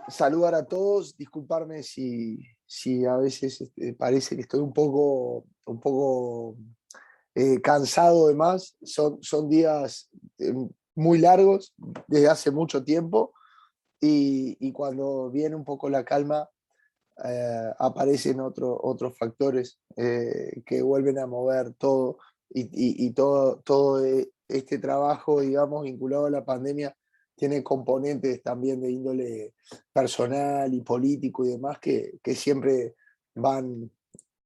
saludar a todos, disculparme si a veces parece que estoy un poco cansado de más. Son días eh, muy largos desde hace mucho tiempo y cuando viene un poco la calma aparecen otros factores que vuelven a mover todo y todo este trabajo, digamos, vinculado a la pandemia tiene componentes también de índole personal y político y demás que siempre van,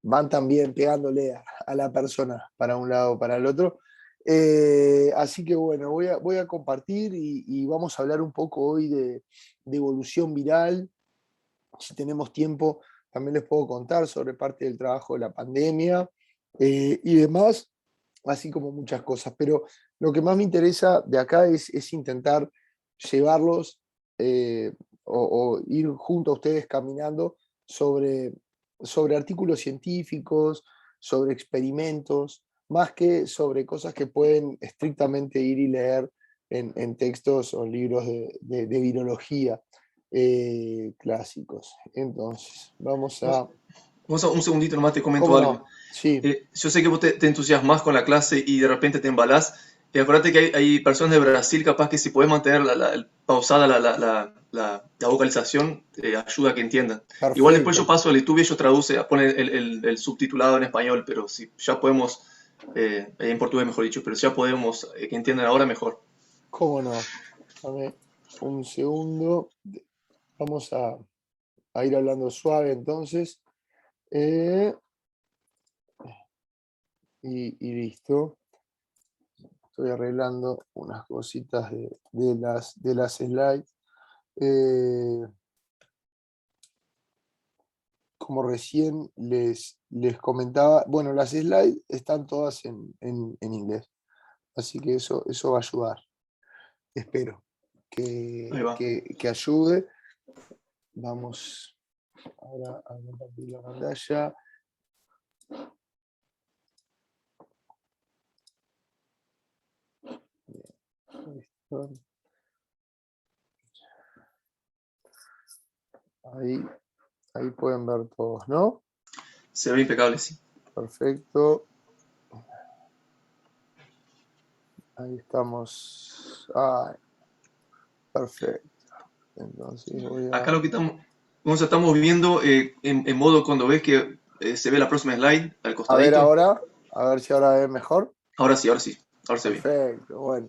van también pegándole a la persona para un lado o para el otro. Así que bueno, voy a compartir y vamos a hablar un poco hoy de evolución viral. Si tenemos tiempo, también les puedo contar sobre parte del trabajo de la pandemia y demás, así como muchas cosas. Pero lo que más me interesa de acá es intentar llevarlos o ir junto a ustedes caminando sobre, sobre artículos científicos, sobre experimentos, más que sobre cosas que pueden estrictamente ir y leer en textos o libros de virología clásicos. Entonces, vamos Vamos, a... vamos un segundito nomás, te comento ¿Cómo algo. no? Sí, Yo sé que vos te entusiasmás con la clase y de repente te embalás. Acuérdate que hay personas de Brasil capaz que si podés mantener pausada la vocalización, ayuda a que entiendan. Igual después yo perfecto. paso al YouTube y ellos traduce, pone el subtitulado en español, pero si ya podemos, en portugués mejor dicho, pero si ya podemos que entiendan ahora mejor. ¿Cómo no? Dame un segundo. Vamos a ir hablando suave entonces. Eh, y listo. Estoy arreglando unas cositas de las slides. Eh, Como recién les comentaba, bueno, las slides están todas en inglés, así que eso va a ayudar. Espero Ahí va. que ayude. Vamos ahora a compartir la pantalla. Listo. Ahí, ahí pueden ver todos, ¿no? Se ve impecable, sí. Perfecto. Ahí estamos. Ah, perfecto. Entonces voy Acá a... lo que estamos viendo en modo cuando ves que se ve la próxima slide al A ver costadito. ahora, a ver si ahora es mejor. Ahora sí, ahora sí. Ahora se ve. Perfecto, bueno.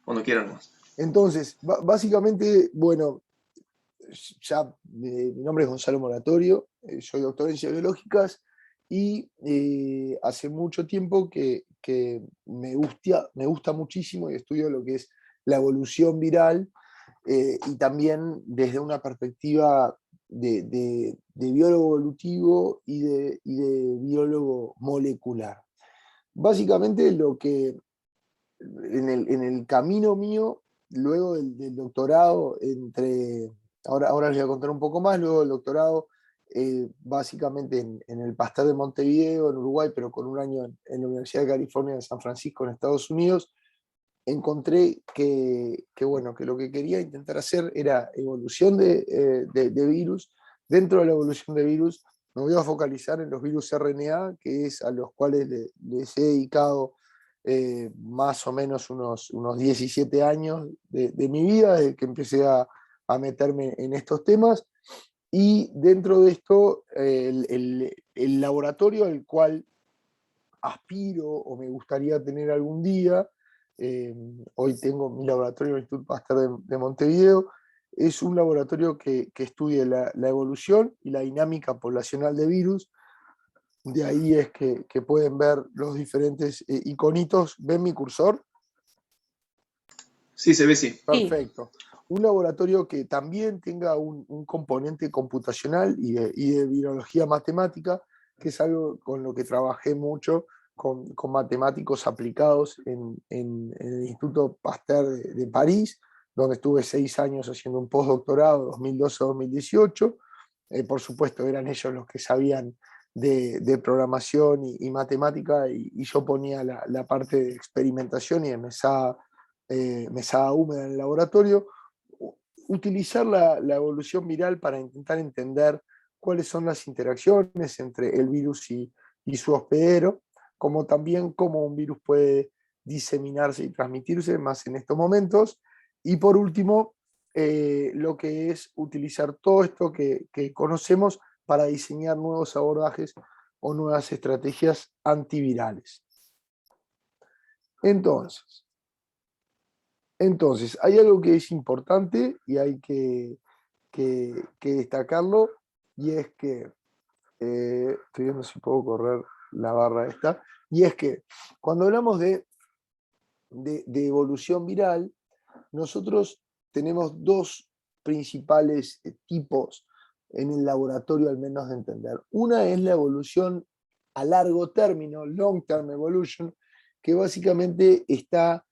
Cuando quieran más. Entonces, básicamente, bueno, ya mi nombre es Gonzalo Moratorio, soy doctor en ciencias biológicas y hace mucho tiempo que me gusta muchísimo y estudio lo que es la evolución viral y también desde una perspectiva de biólogo evolutivo y de biólogo molecular. Básicamente lo que en el camino mío, luego del doctorado, ahora les voy a contar un poco más, luego del doctorado, básicamente en el Pasteur de Montevideo, en Uruguay, pero con un año en la Universidad de California en San Francisco, en Estados Unidos, encontré bueno, que lo que quería intentar hacer era evolución de virus. Dentro de la evolución de virus, me voy a focalizar en los virus RNA, que es a los cuales les he dedicado más o menos unos 17 años de mi vida, desde que empecé a meterme en estos temas. Y dentro de esto, el laboratorio al cual aspiro o me gustaría tener algún día, eh, hoy tengo mi laboratorio en el Instituto Pasteur de Montevideo, es un laboratorio que estudia la evolución y la dinámica poblacional de virus. De ahí es que pueden ver los diferentes iconitos. ¿Ven mi cursor? Sí, se ve, sí. Sí, Perfecto. Un laboratorio que también tenga un componente computacional y de biología matemática, que es algo con lo que trabajé mucho con matemáticos aplicados en el Instituto Pasteur de París, donde estuve 6 años haciendo un postdoctorado, 2012-2018. Por supuesto, eran ellos los que sabían de programación y matemática, y yo ponía la parte de experimentación y de mesada húmeda en el laboratorio. utilizar la evolución viral para intentar entender cuáles son las interacciones entre el virus y su hospedero, como también cómo un virus puede diseminarse y transmitirse más en estos momentos. Y por último, lo que es utilizar todo esto que conocemos para diseñar nuevos abordajes o nuevas estrategias antivirales. Entonces, hay algo que es importante y hay que destacarlo, y es que, estoy viendo si puedo correr la barra esta, y es que cuando hablamos de evolución viral, nosotros tenemos dos principales tipos en el laboratorio, al menos de entender. Una es la evolución a largo término, long term evolution, que básicamente está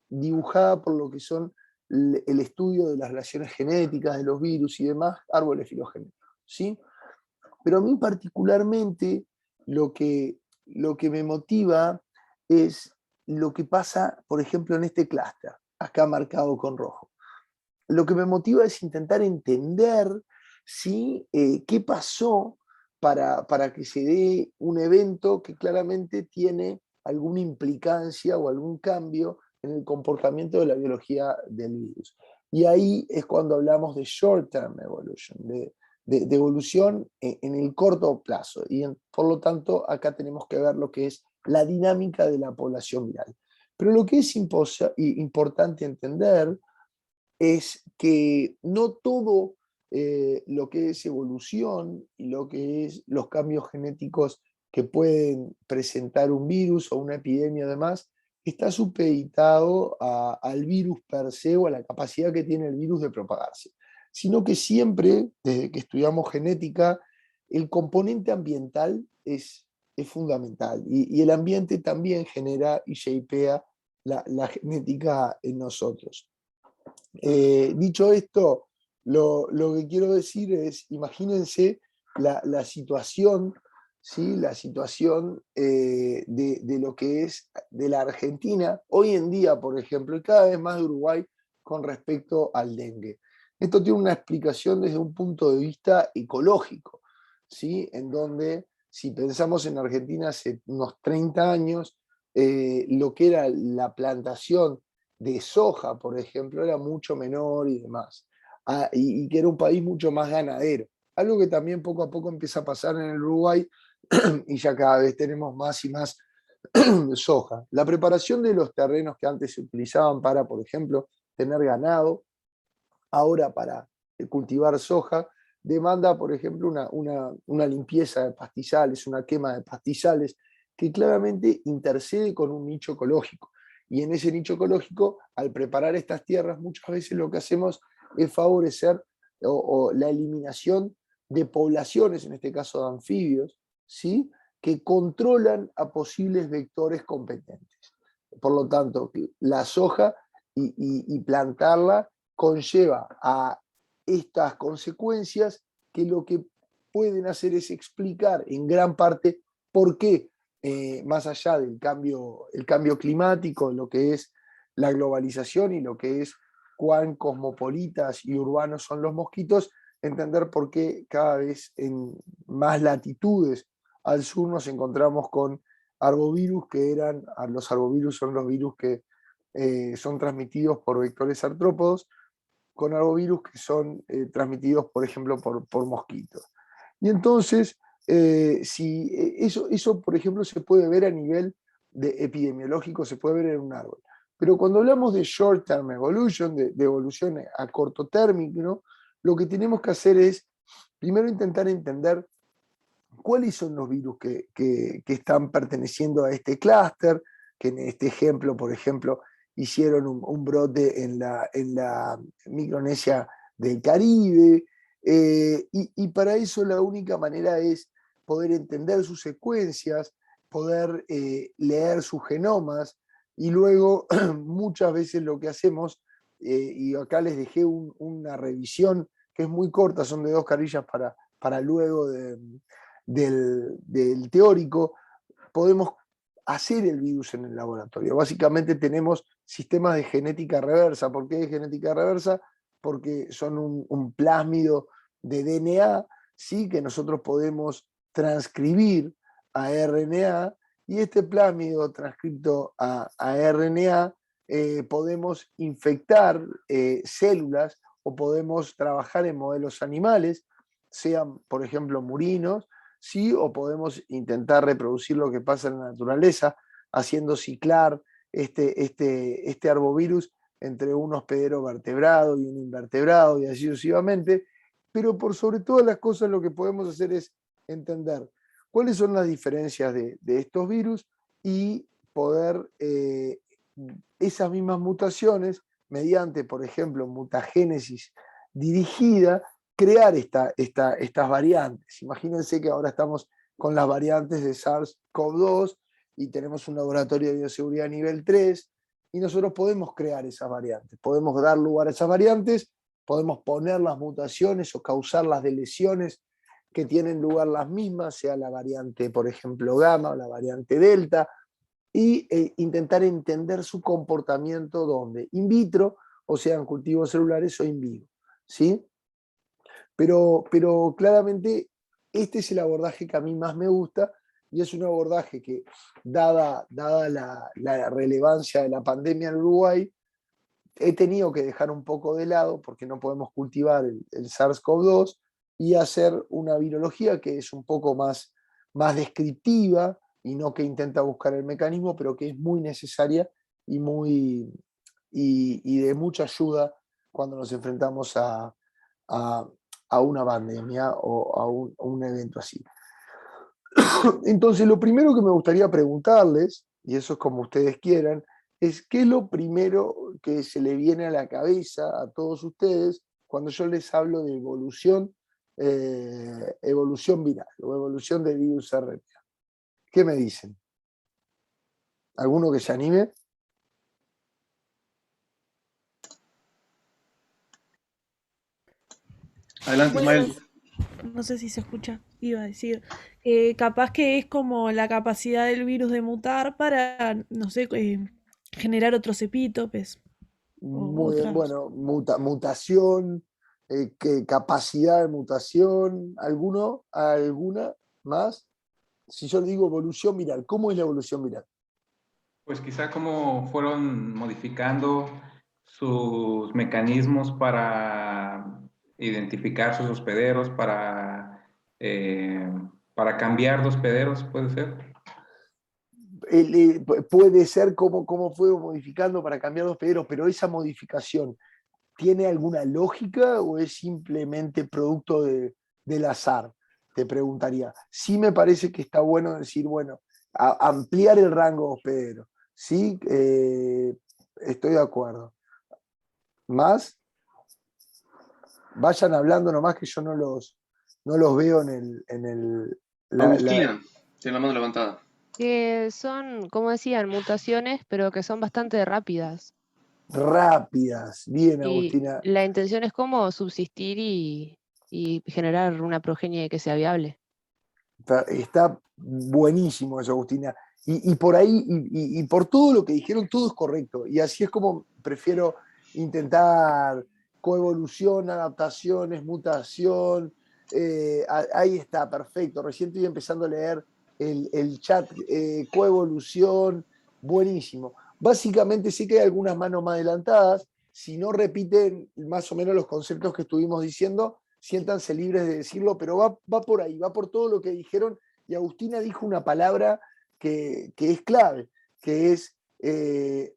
dibujada por lo que son el estudio de las relaciones genéticas de los virus y demás, árboles filogenéticos, ¿sí? Pero a mí particularmente lo que me motiva es lo que pasa, por ejemplo, en este clúster, acá marcado con rojo. Lo que me motiva es intentar entender, ¿sí? Qué pasó para que se dé un evento que claramente tiene alguna implicancia o algún cambio en el comportamiento de la biología del virus. Y ahí es cuando hablamos de short-term evolution, de evolución en el corto plazo. Y por lo tanto, acá tenemos que ver lo que es la dinámica de la población viral. Pero lo que es importante entender es que no todo lo que es evolución y lo que es los cambios genéticos que pueden presentar un virus o una epidemia además, está supeditado al virus per se o a la capacidad que tiene el virus de propagarse, sino que siempre, desde que estudiamos genética, el componente ambiental es fundamental, y el ambiente también genera y shapea la genética en nosotros. Dicho esto, lo que quiero decir es, imagínense la situación, ¿sí? La situación de lo que es de la Argentina hoy en día, por ejemplo, y cada vez más de Uruguay con respecto al dengue. Esto tiene una explicación desde un punto de vista ecológico, ¿sí? En donde, si pensamos en Argentina hace unos 30 años, lo que era la plantación de soja, por ejemplo, era mucho menor y demás, y que era un país mucho más ganadero. Algo que también poco a poco empieza a pasar en el Uruguay, y ya cada vez tenemos más y más soja. La preparación de los terrenos que antes se utilizaban para, por ejemplo, tener ganado, ahora para cultivar soja, demanda, por ejemplo, una limpieza de pastizales, una quema de pastizales, que claramente intercede con un nicho ecológico. Y en ese nicho ecológico, al preparar estas tierras, muchas veces lo que hacemos es favorecer o la eliminación de poblaciones, en este caso de anfibios, ¿sí? Que controlan a posibles vectores competentes. Por lo tanto, la soja y plantarla conlleva a estas consecuencias que lo que pueden hacer es explicar en gran parte por qué, más allá del el cambio climático, lo que es la globalización y lo que es cuán cosmopolitas y urbanos son los mosquitos, entender por qué cada vez en más latitudes al sur nos encontramos con arbovirus los arbovirus son los virus que son transmitidos por vectores artrópodos, con arbovirus que son transmitidos, por ejemplo, por mosquitos. Y entonces, si eso, por ejemplo, se puede ver a nivel epidemiológico, se puede ver en un árbol. Pero cuando hablamos de short-term evolution, de evolución a corto término, ¿no? Lo que tenemos que hacer es, primero, intentar entender cuáles son los virus que están perteneciendo a este clúster, que en este ejemplo, por ejemplo, hicieron un brote en la Micronesia del Caribe, y para eso la única manera es poder entender sus secuencias, poder leer sus genomas, y luego muchas veces lo que hacemos, y acá les dejé una revisión que es muy corta, son de 2 carillas para luego del teórico, podemos hacer el virus en el laboratorio. Básicamente tenemos sistemas de genética reversa. ¿Por qué de genética reversa? Porque son un plásmido de DNA, ¿sí? Que nosotros podemos transcribir a RNA, y este plásmido transcripto a RNA podemos infectar células, o podemos trabajar en modelos animales, sean por ejemplo murinos, ¿sí? O podemos intentar reproducir lo que pasa en la naturaleza, haciendo ciclar este arbovirus entre un hospedero vertebrado y un invertebrado, y así sucesivamente. Pero por sobre todas las cosas lo que podemos hacer es entender cuáles son las diferencias de estos virus, y poder esas mismas mutaciones, mediante, por ejemplo, mutagénesis dirigida, crear estas variantes. Imagínense que ahora estamos con las variantes de SARS-CoV-2 y tenemos un laboratorio de bioseguridad nivel 3, y nosotros podemos crear esas variantes, podemos dar lugar a esas variantes, podemos poner las mutaciones o causar las deleciones que tienen lugar las mismas, sea la variante, por ejemplo, gamma o la variante delta, y intentar entender su comportamiento donde, in vitro, o sea, en cultivos celulares, o in vivo, ¿sí? Pero claramente este es el abordaje que a mí más me gusta, y es un abordaje que, dada la relevancia de la pandemia en Uruguay, he tenido que dejar un poco de lado, porque no podemos cultivar el SARS-CoV-2, y hacer una virología que es un poco más descriptiva, y no que intenta buscar el mecanismo, pero que es muy necesaria y de mucha ayuda cuando nos enfrentamos a, a una pandemia o a un evento así. Entonces, lo primero que me gustaría preguntarles, y eso es como ustedes quieran, es qué es lo primero que se le viene a la cabeza a todos ustedes cuando yo les hablo de evolución viral o evolución de virus RNA. ¿Qué me dicen? ¿Alguno que se anime? Adelante, Bueno, Ismael. no sé si se escucha, iba a decir, capaz que es como la capacidad del virus de mutar para, no sé, generar otros epítopes o Muy bien, otras. bueno, mutación, capacidad de mutación, ¿alguna más? Si yo digo evolución viral, ¿cómo es la evolución viral? Pues quizá como fueron modificando sus mecanismos para identificar sus hospederos, para cambiar de hospederos, puede ser. Puede ser cómo fue modificando para cambiar los hospederos, pero esa modificación, ¿tiene alguna lógica o es simplemente producto del azar? Te preguntaría. Sí, me parece que está bueno decir, bueno, ampliar el rango de hospederos. Sí, estoy de acuerdo. Más, vayan hablando nomás, que yo no los veo Agustina, tiene la mano levantada. Que son, como decían, mutaciones, pero que son bastante rápidas. rápidas. Bien, Y Agustina. la intención es como subsistir y generar una progenie que sea viable. Está buenísimo eso, Agustina. Y por ahí, y por todo lo que dijeron, todo es correcto. Y así es como prefiero intentar coevolución, adaptaciones, mutación. Ahí está, perfecto. Recién estoy empezando a leer el chat, coevolución, buenísimo. Básicamente sé que hay algunas manos más adelantadas. Si no repiten más o menos los conceptos que estuvimos diciendo, siéntanse libres de decirlo, pero va por ahí, va por todo lo que dijeron, y Agustina dijo una palabra que es clave, que es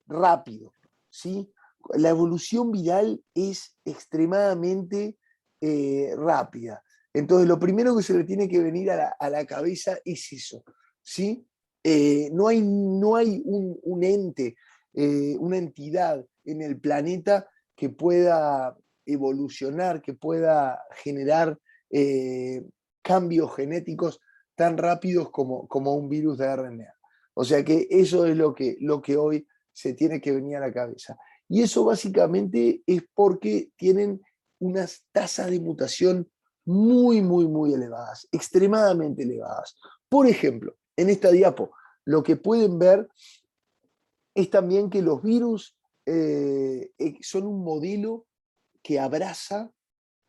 rápido, ¿sí? La evolución viral es extremadamente rápida. Entonces, lo primero que se le tiene que venir a la cabeza es eso, ¿sí? No hay un ente, una entidad en el planeta que pueda evolucionar, que pueda generar cambios genéticos tan rápidos como un virus de RNA. O sea que eso es lo que hoy se tiene que venir a la cabeza. Y eso básicamente es porque tienen unas tasas de mutación muy, muy, muy elevadas, extremadamente elevadas. Por ejemplo, en esta diapo, lo que pueden ver es también que los virus son un modelo que abraza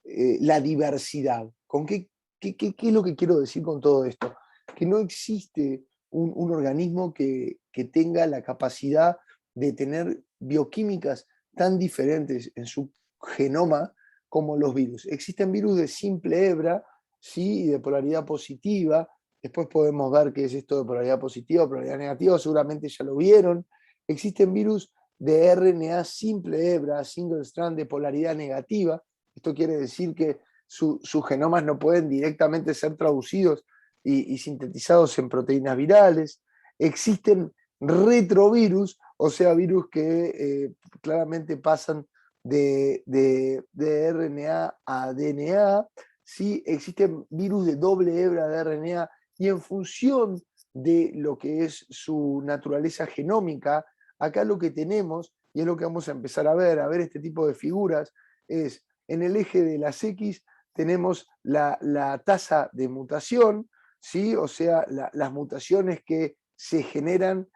la diversidad. ¿Qué es lo que quiero decir con todo esto? Que no existe un organismo que tenga la capacidad de tener bioquímicas tan diferentes en su genoma como los virus. Existen virus de simple hebra, ¿sí? Y de polaridad positiva. Después podemos ver qué es esto de polaridad positiva, polaridad negativa, seguramente ya lo vieron. Existen virus de RNA simple hebra, single strand de polaridad negativa. Esto quiere decir que sus genomas no pueden directamente ser traducidos y sintetizados en proteínas virales. Existen retrovirus, o sea, virus que claramente pasan de RNA a DNA. ¿Sí? Existen virus de doble hebra de RNA y en función de lo que es su naturaleza genómica, acá lo que tenemos, y es lo que vamos a empezar a ver este tipo de figuras, es en el eje de las X tenemos la tasa de mutación, ¿sí? O sea, las mutaciones que se generan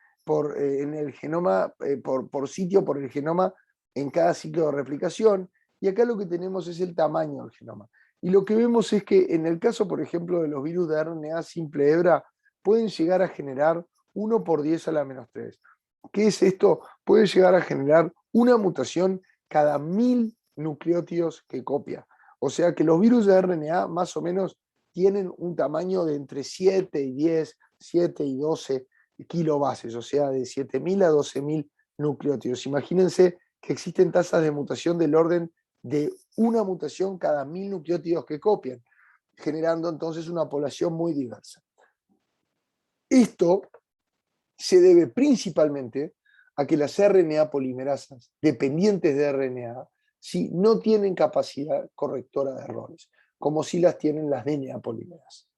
en el genoma, por sitio, por el genoma, en cada ciclo de replicación, y acá lo que tenemos es el tamaño del genoma. Y lo que vemos es que en el caso, por ejemplo, de los virus de RNA simple hebra, pueden llegar a generar 1 por 10 a la menos 3. ¿Qué es esto? Puede llegar a generar una mutación cada 1000 nucleótidos que copia. O sea que los virus de RNA más o menos tienen un tamaño de entre 7 y 10, 7 y 12 kilobases, o sea, de 7000 a 12000 nucleótidos. Imagínense que existen tasas de mutación del orden de una mutación cada 1000 nucleótidos que copian, generando entonces una población muy diversa. Esto se debe principalmente a que las RNA polimerasas dependientes de RNA ¿sí? no tienen capacidad correctora de errores, como si las tienen las DNA polimerasas.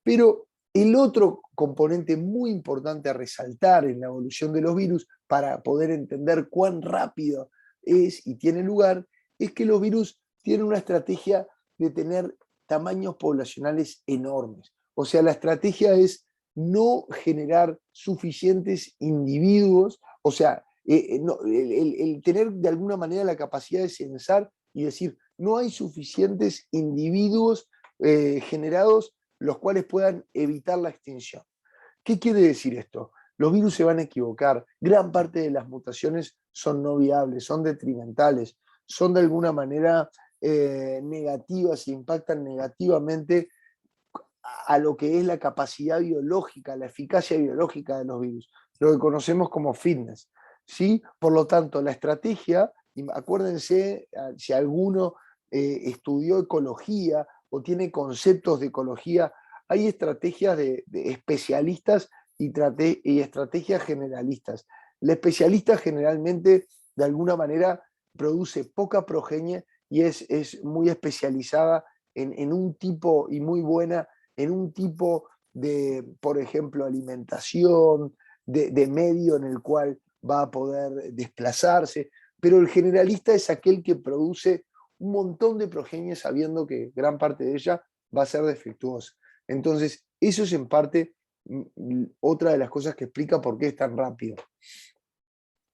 Pero el otro componente muy importante a resaltar en la evolución de los virus para poder entender cuán rápido es y tiene lugar, es que los virus tienen una estrategia de tener tamaños poblacionales enormes. O sea, la estrategia es no generar suficientes individuos, o sea, el tener de alguna manera la capacidad de censar y decir, no hay suficientes individuos generados los cuales puedan evitar la extinción. ¿Qué quiere decir esto? Los virus se van a equivocar, gran parte de las mutaciones son no viables, son detrimentales, son de alguna manera negativas e impactan negativamente a lo que es la capacidad biológica, la eficacia biológica de los virus, lo que conocemos como fitness. ¿Sí? Por lo tanto, la estrategia, acuérdense, si alguno estudió ecología o tiene conceptos de ecología, hay estrategias de especialistas y estrategias generalistas. La especialista generalmente, de alguna manera, produce poca progenie y es muy especializada en un tipo, y muy buena, en un tipo de, por ejemplo, alimentación, de medio en el cual va a poder desplazarse, pero el generalista es aquel que produce un montón de progenie sabiendo que gran parte de ella va a ser defectuosa. Entonces, eso es en parte otra de las cosas que explica por qué es tan rápido.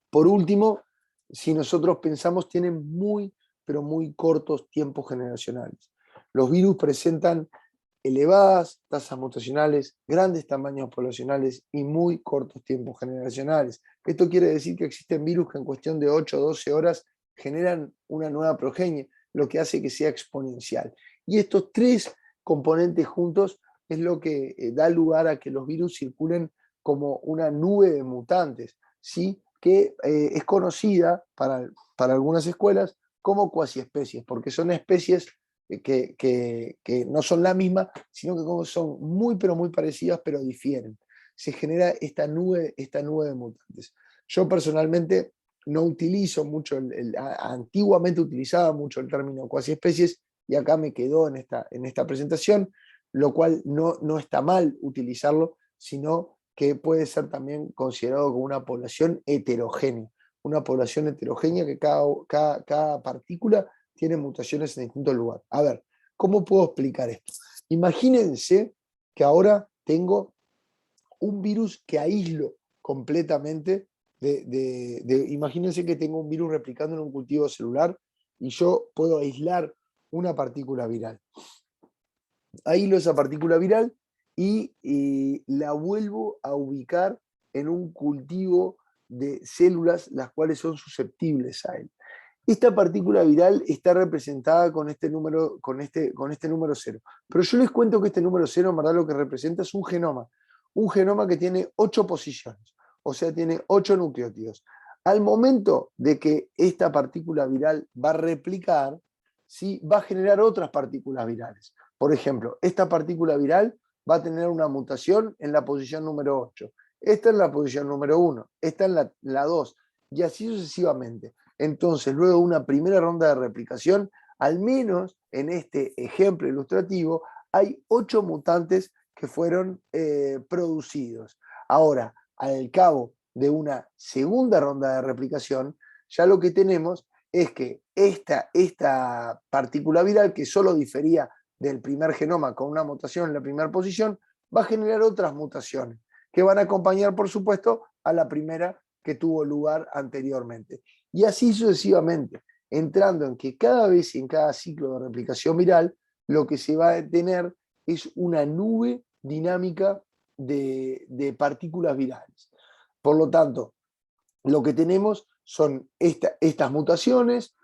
Por último, si nosotros pensamos, tienen muy, pero muy cortos tiempos generacionales. Los virus presentan elevadas tasas mutacionales, grandes tamaños poblacionales y muy cortos tiempos generacionales. Esto quiere decir que existen virus que en cuestión de 8 o 12 horas generan una nueva progenie, lo que hace que sea exponencial. Y estos tres componentes juntos es lo que da lugar a que los virus circulen como una nube de mutantes, ¿sí? Que es conocida para algunas escuelas como cuasiespecies, porque son especies que no son la misma, sino que son muy pero muy parecidas, pero difieren. Se genera esta nube de mutantes. Yo personalmente no utilizo mucho, antiguamente utilizaba mucho el término cuasiespecies y acá me quedó en esta presentación, lo cual no está mal utilizarlo, sino que puede ser también considerado como una población heterogénea. Una población heterogénea que cada partícula tiene mutaciones en distintos lugares. A ver, ¿cómo puedo explicar esto? Imagínense que ahora tengo un virus que aíslo completamente imagínense que tengo un virus replicando en un cultivo celular y yo puedo aislar una partícula viral. Aíslo esa partícula viral y la vuelvo a ubicar en un cultivo de células las cuales son susceptibles a él. Esta partícula viral está representada con este número 0. Pero yo les cuento que este número 0 en verdad lo que representa es un genoma que tiene 8 posiciones, o sea, tiene 8 nucleótidos. Al momento de que esta partícula viral va a replicar, ¿sí?, va a generar otras partículas virales. Por ejemplo, esta partícula viral va a tener una mutación en la posición número 8, esta en la posición número 1, esta en la 2, y así sucesivamente. Entonces, luego de una primera ronda de replicación, al menos en este ejemplo ilustrativo, hay 8 mutantes que fueron producidos. Ahora, al cabo de una segunda ronda de replicación, ya lo que tenemos es que esta partícula viral, que solo difería del primer genoma con una mutación en la primera posición, va a generar otras mutaciones que van a acompañar, por supuesto, a la primera que tuvo lugar anteriormente. Y así sucesivamente, entrando en que cada vez en cada ciclo de replicación viral, lo que se va a tener es una nube dinámica de partículas virales. Por lo tanto, lo que tenemos son estas mutaciones,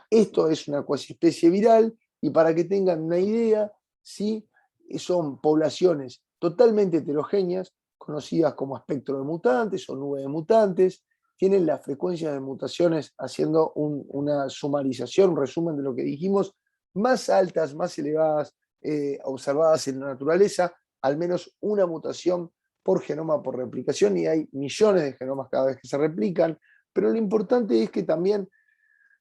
esto es una cuasiespecie viral, y para que tengan una idea, ¿sí?, son poblaciones totalmente heterogéneas, conocidas como espectro de mutantes o nube de mutantes, tienen las frecuencias de mutaciones, haciendo una sumarización, un resumen de lo que dijimos, más altas, más elevadas, observadas en la naturaleza, al menos una mutación por genoma por replicación, y hay millones de genomas cada vez que se replican, pero lo importante es que también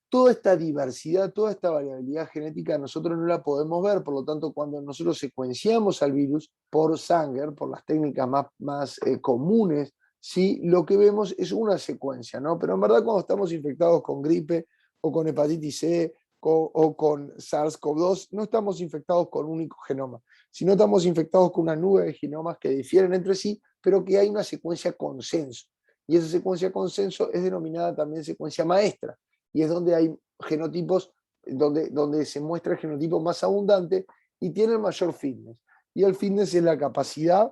toda esta diversidad, toda esta variabilidad genética nosotros no la podemos ver, por lo tanto cuando nosotros secuenciamos al virus por Sanger, por las técnicas más comunes, ¿sí?, lo que vemos es una secuencia, ¿no? Pero en verdad cuando estamos infectados con gripe o con hepatitis C o con SARS-CoV-2, no estamos infectados con un único genoma, sino estamos infectados con una nube de genomas que difieren entre sí, pero que hay una secuencia consenso. Y esa secuencia consenso es denominada también secuencia maestra, y es donde hay genotipos, donde se muestra el genotipo más abundante y tiene el mayor fitness. Y el fitness es la capacidad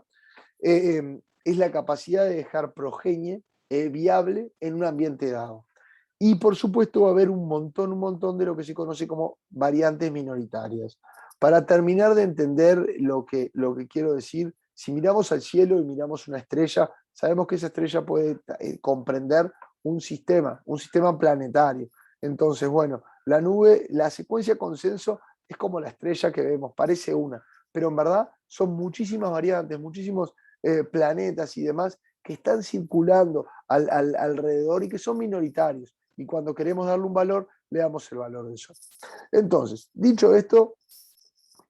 de dejar progenie viable en un ambiente dado. Y por supuesto va a haber un montón de lo que se conoce como variantes minoritarias. Para terminar de entender lo que quiero decir, si miramos al cielo y miramos una estrella, sabemos que esa estrella puede comprender un sistema planetario. Entonces, bueno, la secuencia consenso es como la estrella que vemos, parece una, pero en verdad son muchísimas variantes, muchísimos planetas y demás que están circulando alrededor y que son minoritarios. Y cuando queremos darle un valor, le damos el valor del Sol. Entonces, dicho esto,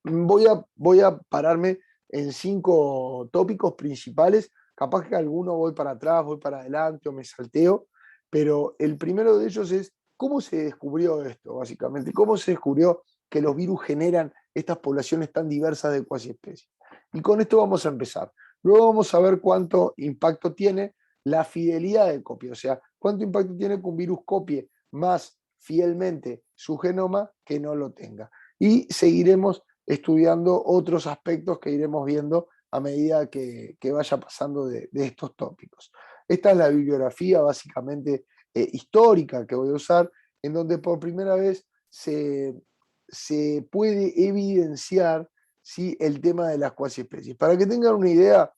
voy a pararme en 5 tópicos principales. Capaz que alguno voy para atrás, voy para adelante o me salteo, pero el primero de ellos es cómo se descubrió esto, básicamente. Cómo se descubrió que los virus generan estas poblaciones tan diversas de cuasiespecies. Y con esto vamos a empezar. Luego vamos a ver cuánto impacto tiene la fidelidad de copia, o sea, cuánto impacto tiene que un virus copie más fielmente su genoma que no lo tenga. Y seguiremos estudiando otros aspectos que iremos viendo a medida que vaya pasando de estos tópicos. Esta es la bibliografía básicamente histórica que voy a usar, en donde por primera vez se puede evidenciar, ¿sí?, el tema de las cuasiespecies. Para que tengan una idea,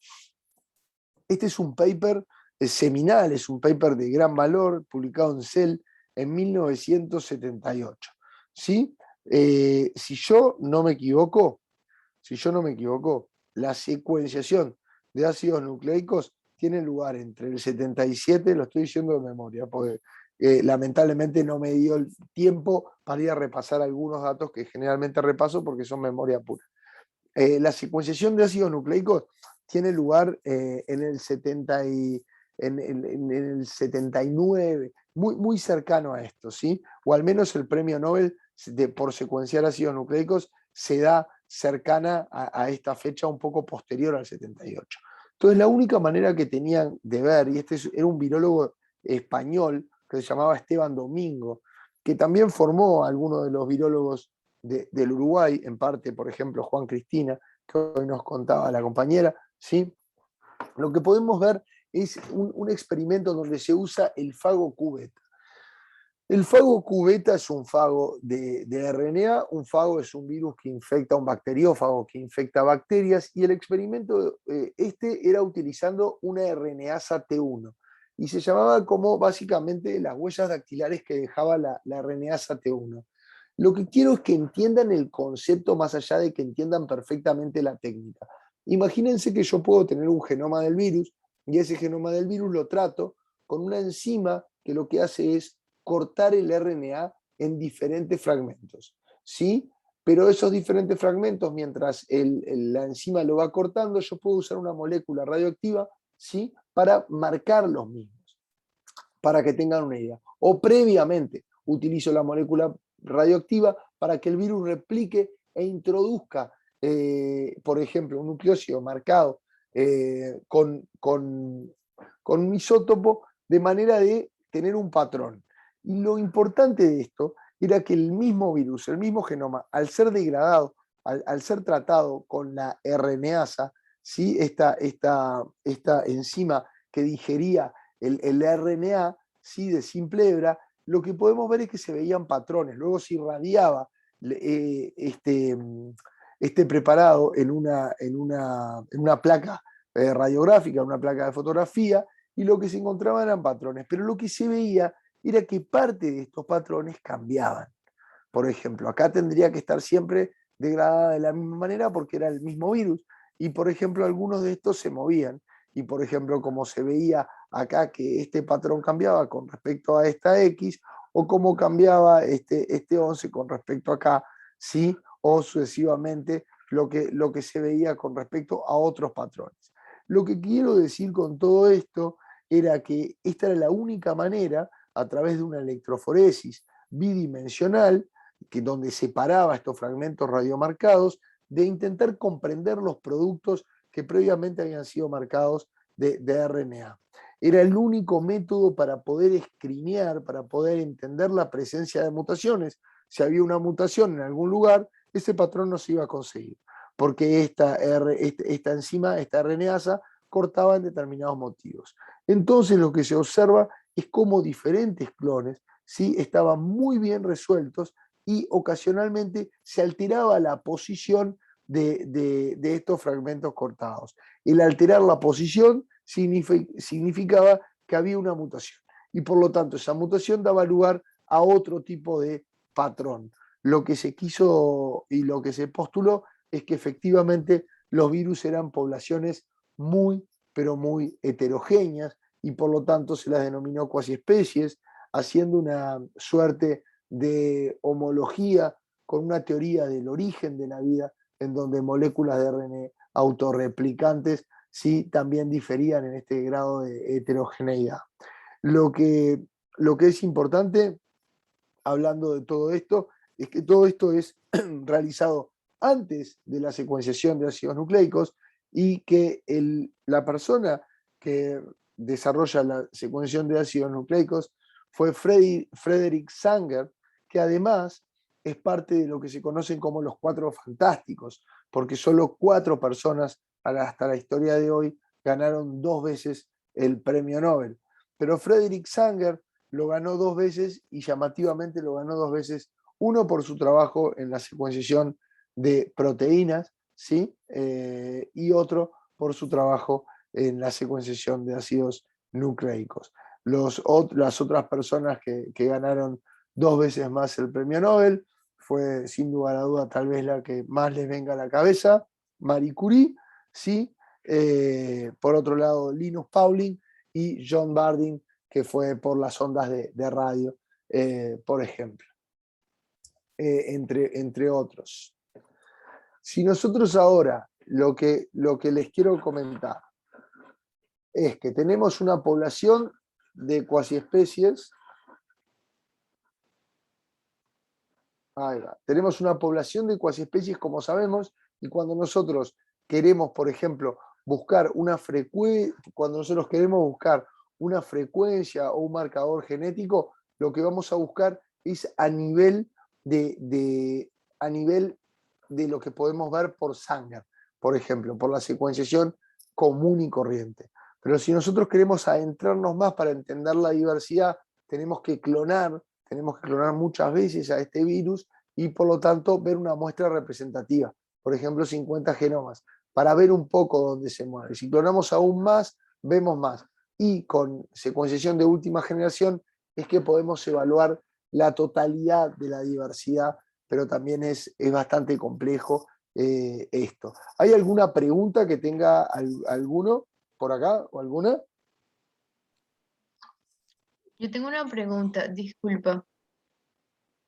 este es un paper seminal, es un paper de gran valor, publicado en Cell en 1978. ¿Sí? Si yo no me equivoco, la secuenciación de ácidos nucleicos tiene lugar entre el 77, lo estoy diciendo de memoria, porque lamentablemente no me dio el tiempo para ir a repasar algunos datos que generalmente repaso porque son memoria pura. La secuenciación de ácidos nucleicos tiene lugar en el 79, muy cercano a esto, ¿sí? O al menos el premio Nobel por secuenciar ácidos nucleicos se da cercana a esta fecha, un poco posterior al 78. Entonces la única manera que tenían de ver, y era un virólogo español que se llamaba Esteban Domingo, que también formó a algunos de los virólogos del Uruguay, en parte, por ejemplo, Juan Cristina, que hoy nos contaba la compañera, ¿sí? Lo que podemos ver es un experimento donde se usa el fago cubeta. El fago cubeta es un fago de RNA, un fago es un virus que infecta, un bacteriófago que infecta bacterias, y el experimento era utilizando una RNasa T1, y se llamaba como básicamente las huellas dactilares que dejaba la RNasa T1. Lo que quiero es que entiendan el concepto más allá de que entiendan perfectamente la técnica. Imagínense que yo puedo tener un genoma del virus, y ese genoma del virus lo trato con una enzima que lo que hace es cortar el RNA en diferentes fragmentos, ¿sí? Pero esos diferentes fragmentos, mientras la enzima lo va cortando, yo puedo usar una molécula radioactiva, ¿sí? Para marcar los mismos, para que tengan una idea. O previamente utilizo la molécula radioactiva para que el virus replique e introduzca, por ejemplo, un nucleósido marcado con un isótopo de manera de tener un patrón. Y lo importante de esto era que el mismo virus, el mismo genoma, al ser degradado, al ser tratado con la RNasa, ¿sí? esta enzima que digería el RNA, ¿sí? De simple hebra, lo que podemos ver es que se veían patrones. Luego se irradiaba este preparado en una placa radiográfica, una placa de fotografía, y lo que se encontraba eran patrones. Pero lo que se veía era que parte de estos patrones cambiaban. Por ejemplo, acá tendría que estar siempre degradada de la misma manera porque era el mismo virus. Y por ejemplo, algunos de estos se movían. Y por ejemplo, como se veía acá que este patrón cambiaba con respecto a esta X, o cómo cambiaba este 11 con respecto a acá, ¿sí? O sucesivamente lo que se veía con respecto a otros patrones. Lo que quiero decir con todo esto era que esta era la única manera, a través de una electroforesis bidimensional, donde separaba estos fragmentos radiomarcados, de intentar comprender los productos que previamente habían sido marcados de RNA. Era el único método para poder escrinear, para poder entender la presencia de mutaciones. Si había una mutación en algún lugar, ese patrón no se iba a conseguir, porque esta enzima, esta RNasa, cortaba en determinados motivos. Entonces lo que se observa es cómo diferentes clones, ¿sí? Estaban muy bien resueltos, y ocasionalmente se alteraba la posición de estos fragmentos cortados. El alterar la posición significaba que había una mutación, y por lo tanto esa mutación daba lugar a otro tipo de patrón. Lo que se quiso y lo que se postuló es que efectivamente los virus eran poblaciones muy, pero muy heterogéneas, y por lo tanto se las denominó cuasiespecies, haciendo una suerte de homología con una teoría del origen de la vida, en donde moléculas de RNA autorreplicantes sí también diferían en este grado de heterogeneidad. Lo que es importante, hablando de todo esto, es que todo esto es realizado antes de la secuenciación de ácidos nucleicos, y que la persona que desarrolla la secuenciación de ácidos nucleicos fue Frederick Sanger, que además es parte de lo que se conocen como los Cuatro Fantásticos, porque solo 4 personas hasta la historia de hoy ganaron 2 veces el premio Nobel. Pero Frederick Sanger lo ganó 2 veces, y llamativamente lo ganó 2 veces, uno por su trabajo en la secuenciación de proteínas, ¿sí? Y otro por su trabajo en la secuenciación de ácidos nucleicos. Las otras personas que ganaron 2 veces más el premio Nobel fue, sin lugar a duda, tal vez la que más les venga a la cabeza, Marie Curie, ¿sí? Por otro lado, Linus Pauling y John Bardeen, que fue por las ondas de radio, por ejemplo, entre otros. Si nosotros ahora lo que les quiero comentar es que tenemos una población de cuasiespecies. Ahí va. Tenemos una población de cuasiespecies, como sabemos, y cuando nosotros queremos, por ejemplo, buscar una frecuencia, cuando nosotros queremos buscar una frecuencia o un marcador genético, lo que vamos a buscar es a nivel a nivel de lo que podemos ver por Sanger, por ejemplo, por la secuenciación común y corriente. Pero si nosotros queremos adentrarnos más para entender la diversidad, tenemos que clonar muchas veces a este virus y por lo tanto ver una muestra representativa, por ejemplo 50 genomas, para ver un poco dónde se mueve. Si clonamos aún más, vemos más. Y con secuenciación de última generación es que podemos evaluar la totalidad de la diversidad, pero también es bastante complejo esto. ¿Hay alguna pregunta que tenga alguno por acá o alguna? Yo tengo una pregunta, disculpa.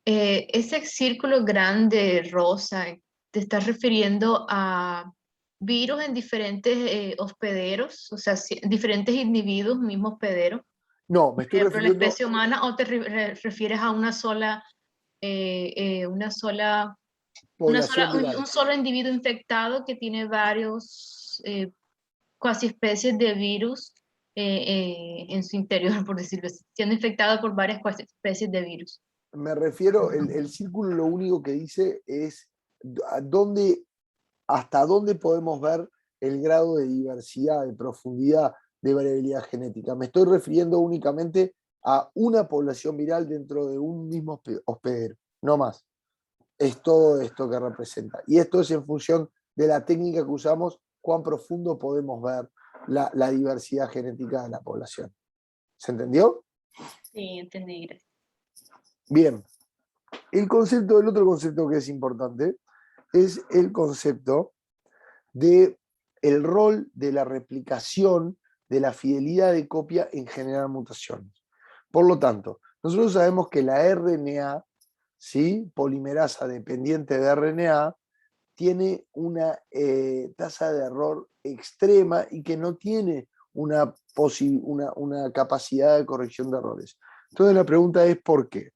Ese círculo grande rosa, ¿te estás refiriendo a virus en diferentes hospederos? O sea, diferentes individuos, mismo hospedero. No, me Por estoy ejemplo, la refiriendo... especie humana, ¿o te refieres a una sola, Población viral. un solo individuo infectado que tiene varios cuasi especies de virus en su interior, por decirlo así, siendo infectado por varias cuasi especies de virus? Me refiero, el círculo lo único que dice es hasta dónde podemos ver el grado de diversidad, de profundidad, de variabilidad genética. Me estoy refiriendo únicamente a una población viral dentro de un mismo hospedero, no más. Es todo esto que representa. Y esto es en función de la técnica que usamos, cuán profundo podemos ver la diversidad genética de la población. ¿Se entendió? Sí, entendí, gracias. Bien. El otro concepto que es importante es el concepto de el rol de la replicación, de la fidelidad de copia en generar mutaciones. Por lo tanto, nosotros sabemos que la RNA, ¿sí?, polimerasa dependiente de RNA, tiene una tasa de error extrema y que no tiene una capacidad de corrección de errores. Entonces la pregunta es ¿por qué?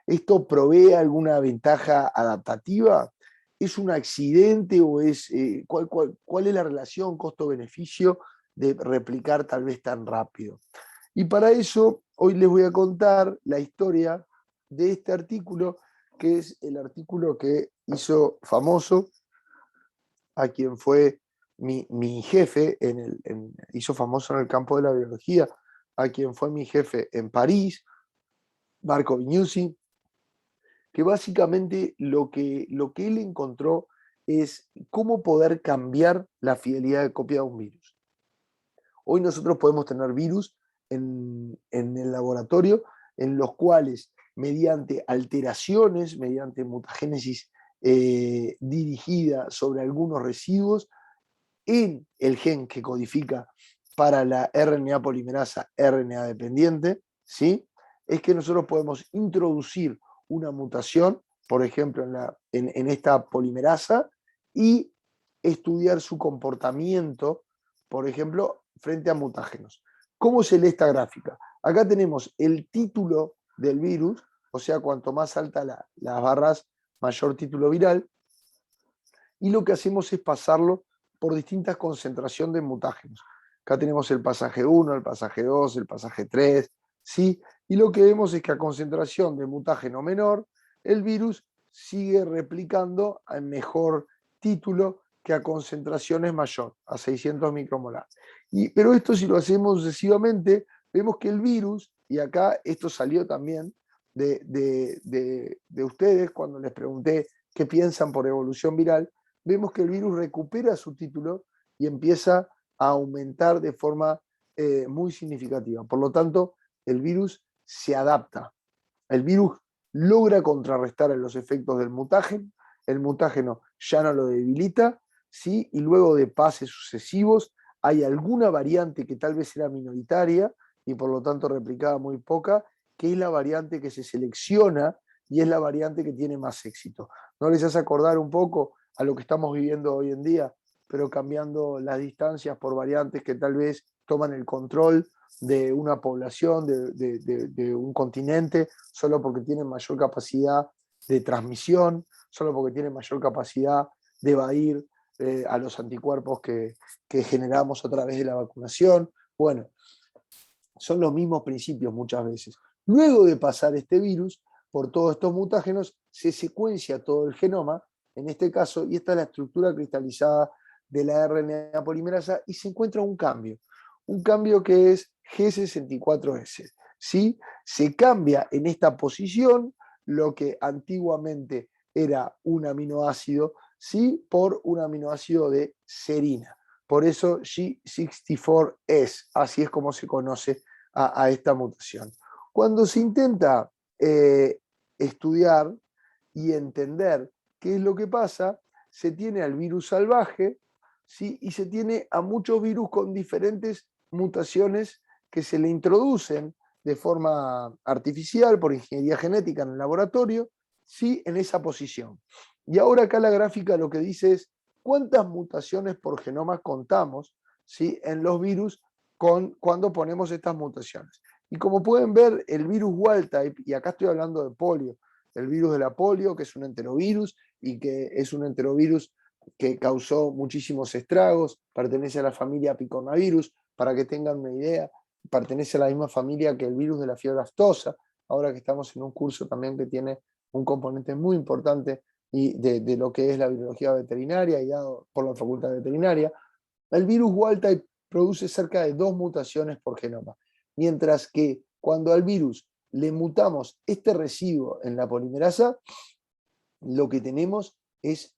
¿Esto provee alguna ventaja adaptativa? ¿Es un accidente o es cuál es la relación costo-beneficio de replicar tal vez tan rápido? Y para eso hoy les voy a contar la historia de este artículo, que es el artículo que hizo famoso a quien fue mi jefe, hizo famoso en el campo de la biología, a quien fue mi jefe en París, Marco Vignuzzi, que básicamente lo que él encontró es cómo poder cambiar la fidelidad de copia de un virus. Hoy nosotros podemos tener virus en el laboratorio en los cuales mediante alteraciones, mediante mutagénesis dirigida sobre algunos residuos en el gen que codifica para la RNA polimerasa RNA dependiente, ¿sí?, es que nosotros podemos introducir una mutación, por ejemplo, en esta polimerasa, y estudiar su comportamiento, por ejemplo, frente a mutágenos. ¿Cómo se lee esta gráfica? Acá tenemos el título del virus, o sea, cuanto más alta las barras, mayor título viral, y lo que hacemos es pasarlo por distintas concentraciones de mutágenos. Acá tenemos el pasaje 1, el pasaje 2, el pasaje 3, ¿sí? Y lo que vemos es que a concentración de mutágeno menor, el virus sigue replicando en mejor título que a concentraciones mayor, a 600 micromolar. Pero esto, si lo hacemos sucesivamente, vemos que el virus, y acá esto salió también de ustedes cuando les pregunté qué piensan por evolución viral, vemos que el virus recupera su título y empieza a aumentar de forma muy significativa. Por lo tanto, el virus se adapta. El virus logra contrarrestar los efectos del mutágeno, el mutágeno ya no lo debilita, ¿sí? Y luego de pases sucesivos hay alguna variante que tal vez era minoritaria y por lo tanto replicaba muy poca, que es la variante que se selecciona y es la variante que tiene más éxito. ¿No les hace acordar un poco a lo que estamos viviendo hoy en día, pero cambiando las distancias por variantes que tal vez toman el control de una población, de un continente, solo porque tienen mayor capacidad de transmisión, solo porque tienen mayor capacidad de evadir a los anticuerpos que generamos a través de la vacunación. Bueno, son los mismos principios muchas veces. Luego de pasar este virus por todos estos mutágenos, se secuencia todo el genoma, en este caso, y esta es la estructura cristalizada de la RNA polimerasa, y se encuentra un cambio que es G64S. ¿Sí? Se cambia en esta posición lo que antiguamente era un aminoácido, ¿sí? Por un aminoácido de serina. Por eso G64S, así es como se conoce a esta mutación. Cuando se intenta estudiar y entender qué es lo que pasa, se tiene al virus salvaje, ¿sí? Y se tiene a muchos virus con diferentes mutaciones que se le introducen de forma artificial por ingeniería genética en el laboratorio, ¿sí? En esa posición. Y ahora acá la gráfica lo que dice es cuántas mutaciones por genoma contamos, ¿sí? En los virus cuando ponemos estas mutaciones. Y como pueden ver, el virus wild type, y acá estoy hablando de polio, el virus de la polio, que es un enterovirus y que es un enterovirus que causó muchísimos estragos, pertenece a la familia picornavirus, para que tengan una idea, pertenece a la misma familia que el virus de la fiebre aftosa, ahora que estamos en un curso también que tiene un componente muy importante y de lo que es la virología veterinaria y dado por la Facultad de Veterinaria. El virus wild type produce cerca de 2 mutaciones por genoma, mientras que cuando al virus le mutamos este residuo en la polimerasa, lo que tenemos es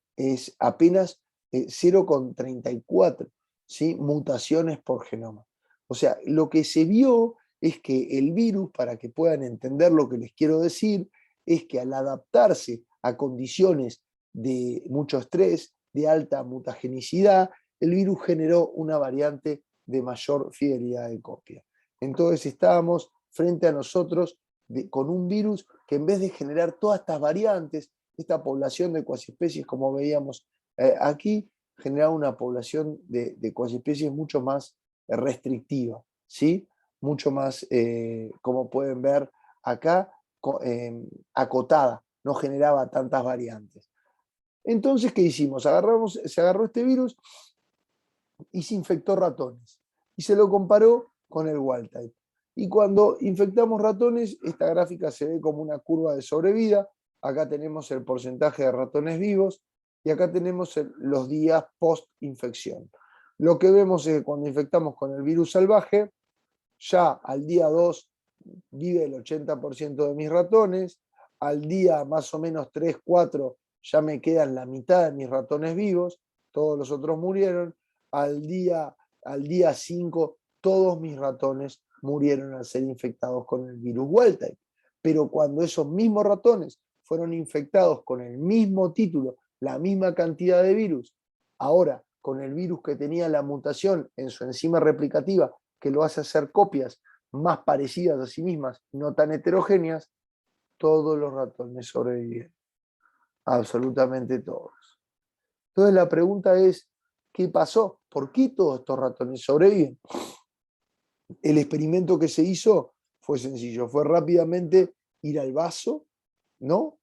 apenas 0,34, ¿sí? Mutaciones por genoma. O sea, lo que se vio es que el virus, para que puedan entender lo que les quiero decir, es que al adaptarse a condiciones de mucho estrés, de alta mutagenicidad, el virus generó una variante de mayor fidelidad de copia. Entonces estábamos frente a nosotros con un virus que en vez de generar todas estas variantes, esta población de cuasiespecies, como veíamos aquí, generaba una población de cuasiespecies mucho más restrictiva, ¿sí? Mucho más, como pueden ver acá, acotada, no generaba tantas variantes. Entonces, ¿qué hicimos? Se agarró este virus y se infectó ratones. Y se lo comparó con el wild type. Y cuando infectamos ratones, esta gráfica se ve como una curva de sobrevida. Acá tenemos el porcentaje de ratones vivos y acá tenemos los días post-infección. Lo que vemos es que cuando infectamos con el virus salvaje, ya al día 2 vive el 80% de mis ratones, al día más o menos 3, 4 ya me quedan la mitad de mis ratones vivos, todos los otros murieron, al día 5 todos mis ratones murieron al ser infectados con el virus wild type. Pero cuando esos mismos ratones fueron infectados con el mismo título, la misma cantidad de virus, ahora con el virus que tenía la mutación en su enzima replicativa, que lo hace hacer copias más parecidas a sí mismas, no tan heterogéneas, todos los ratones sobrevivieron. Absolutamente todos. Entonces la pregunta es, ¿qué pasó? ¿Por qué todos estos ratones sobreviven? El experimento que se hizo fue sencillo, fue rápidamente ir al vaso, ¿no?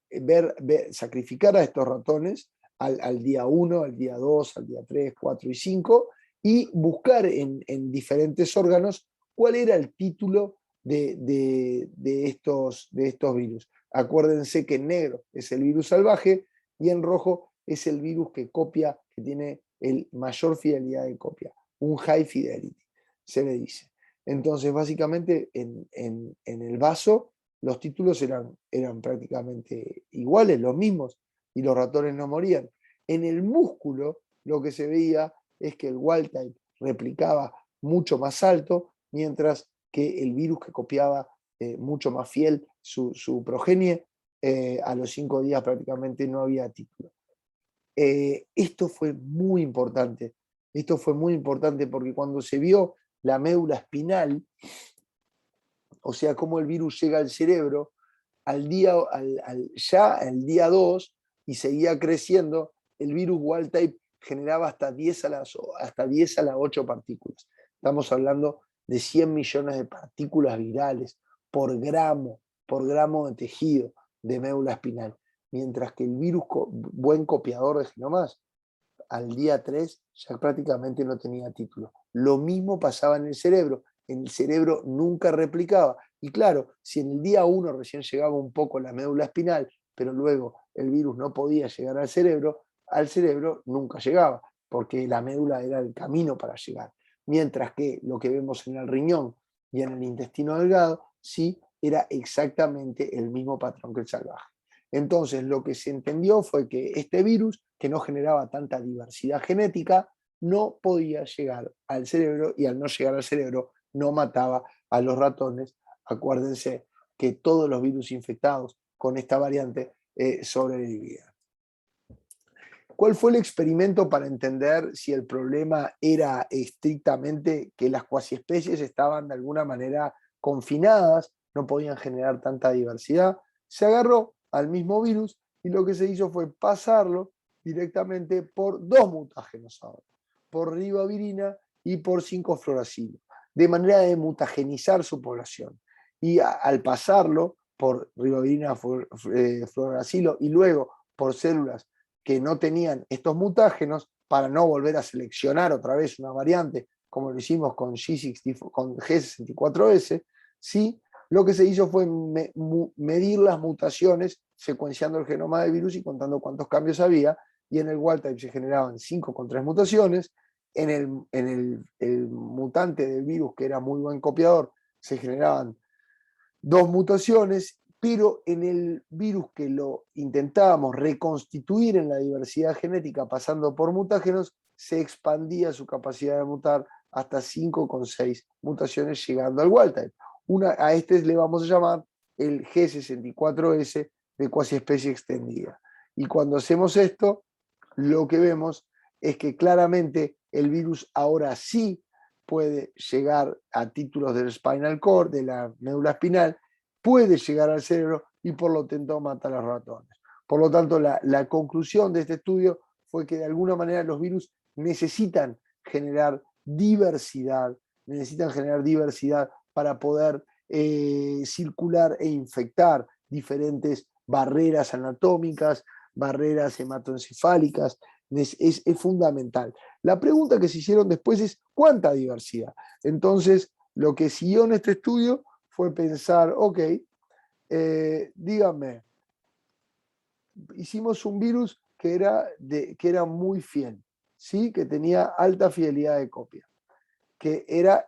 Sacrificar a estos ratones al día 1, al día 2, al día 3, 4 y 5 y buscar en diferentes órganos cuál era el título de estos virus. Acuérdense que en negro es el virus salvaje y en rojo es el virus que copia, que tiene el mayor fidelidad de copia, un high fidelity, se le dice. Entonces, básicamente, en el vaso, los títulos eran prácticamente iguales, los mismos, y los ratones no morían. En el músculo, lo que se veía es que el wild type replicaba mucho más alto, mientras que el virus que copiaba mucho más fiel su progenie, a los 5 días prácticamente no había título. Esto fue muy importante. Esto fue muy importante porque cuando se vio la médula espinal, o sea, cómo el virus llega al cerebro, ya el día 2 y seguía creciendo, el virus wild type generaba hasta 10 a la 8 partículas. Estamos hablando de 100 millones de partículas virales por gramo de tejido de médula espinal. Mientras que el virus, buen copiador de genomas, al día 3 ya prácticamente no tenía título. Lo mismo pasaba en el cerebro nunca replicaba. Y claro, si en el día 1 recién llegaba un poco la médula espinal, pero luego el virus no podía llegar al cerebro nunca llegaba, porque la médula era el camino para llegar. Mientras que lo que vemos en el riñón y en el intestino delgado, sí era exactamente el mismo patrón que el salvaje. Entonces, lo que se entendió fue que este virus, que no generaba tanta diversidad genética, no podía llegar al cerebro, y al no llegar al cerebro no mataba a los ratones. Acuérdense que todos los virus infectados con esta variante sobrevivían. ¿Cuál fue el experimento para entender si el problema era estrictamente que las cuasiespecies estaban de alguna manera confinadas, no podían generar tanta diversidad? Se agarró al mismo virus y lo que se hizo fue pasarlo directamente por dos mutágenos ahora, por ribavirina y por 5-fluoracilo, de manera de mutagenizar su población. Y al pasarlo por ribavirina, fluoracilo y luego por células que no tenían estos mutágenos, para no volver a seleccionar otra vez una variante, como lo hicimos con G64S, ¿sí? Lo que se hizo fue medir las mutaciones, secuenciando el genoma del virus y contando cuántos cambios había, y en el wild type se generaban 5,3 mutaciones, en el mutante del virus, que era muy buen copiador, se generaban 2 mutaciones, pero en el virus que lo intentábamos reconstituir en la diversidad genética pasando por mutágenos, se expandía su capacidad de mutar hasta 5,6 mutaciones llegando al wild type. A este le vamos a llamar el G64S de cuasiespecie extendida. Y cuando hacemos esto, lo que vemos es que claramente el virus ahora sí puede llegar a títulos del spinal cord, de la médula espinal, puede llegar al cerebro y por lo tanto mata a los ratones. Por lo tanto, la conclusión de este estudio fue que de alguna manera los virus necesitan generar diversidad para poder circular e infectar diferentes barreras anatómicas, barreras hematoencefálicas. Es fundamental. La pregunta que se hicieron después es ¿cuánta diversidad? Entonces, lo que siguió en este estudio fue pensar, ok, díganme, hicimos un virus que era muy fiel, ¿sí? Que tenía alta fidelidad de copia, que era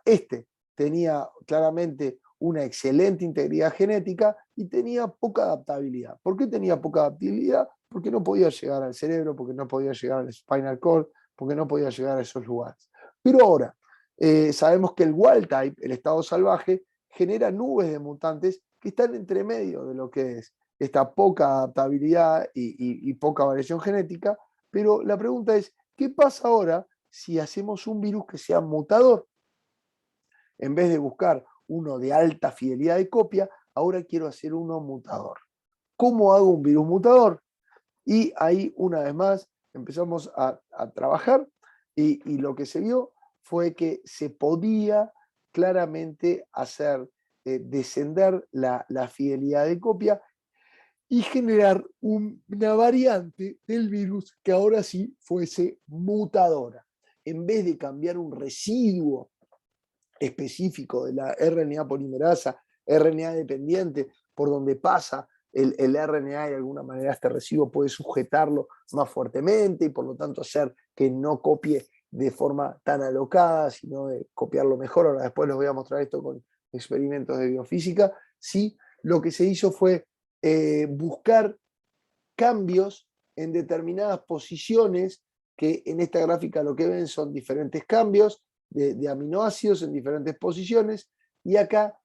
tenía claramente una excelente integridad genética y tenía poca adaptabilidad. ¿Por qué tenía poca adaptabilidad? Porque no podía llegar al cerebro, porque no podía llegar al spinal cord, porque no podía llegar a esos lugares. Pero ahora, sabemos que el wild type, el estado salvaje, genera nubes de mutantes que están entre medio de lo que es esta poca adaptabilidad y poca variación genética, pero la pregunta es, ¿qué pasa ahora si hacemos un virus que sea mutador? En vez de buscar uno de alta fidelidad de copia, ahora quiero hacer uno mutador. ¿Cómo hago un virus mutador? Y ahí, una vez más, empezamos a trabajar y lo que se vio fue que se podía claramente hacer descender la fidelidad de copia y generar una variante del virus que ahora sí fuese mutadora. En vez de cambiar un residuo específico de la RNA polimerasa, RNA dependiente, por donde pasa el RNA y de alguna manera este residuo puede sujetarlo más fuertemente y por lo tanto hacer que no copie de forma tan alocada, sino de copiarlo mejor. Ahora después les voy a mostrar esto con experimentos de biofísica. Sí, lo que se hizo fue buscar cambios en determinadas posiciones, que en esta gráfica lo que ven son diferentes cambios de aminoácidos en diferentes posiciones, y acá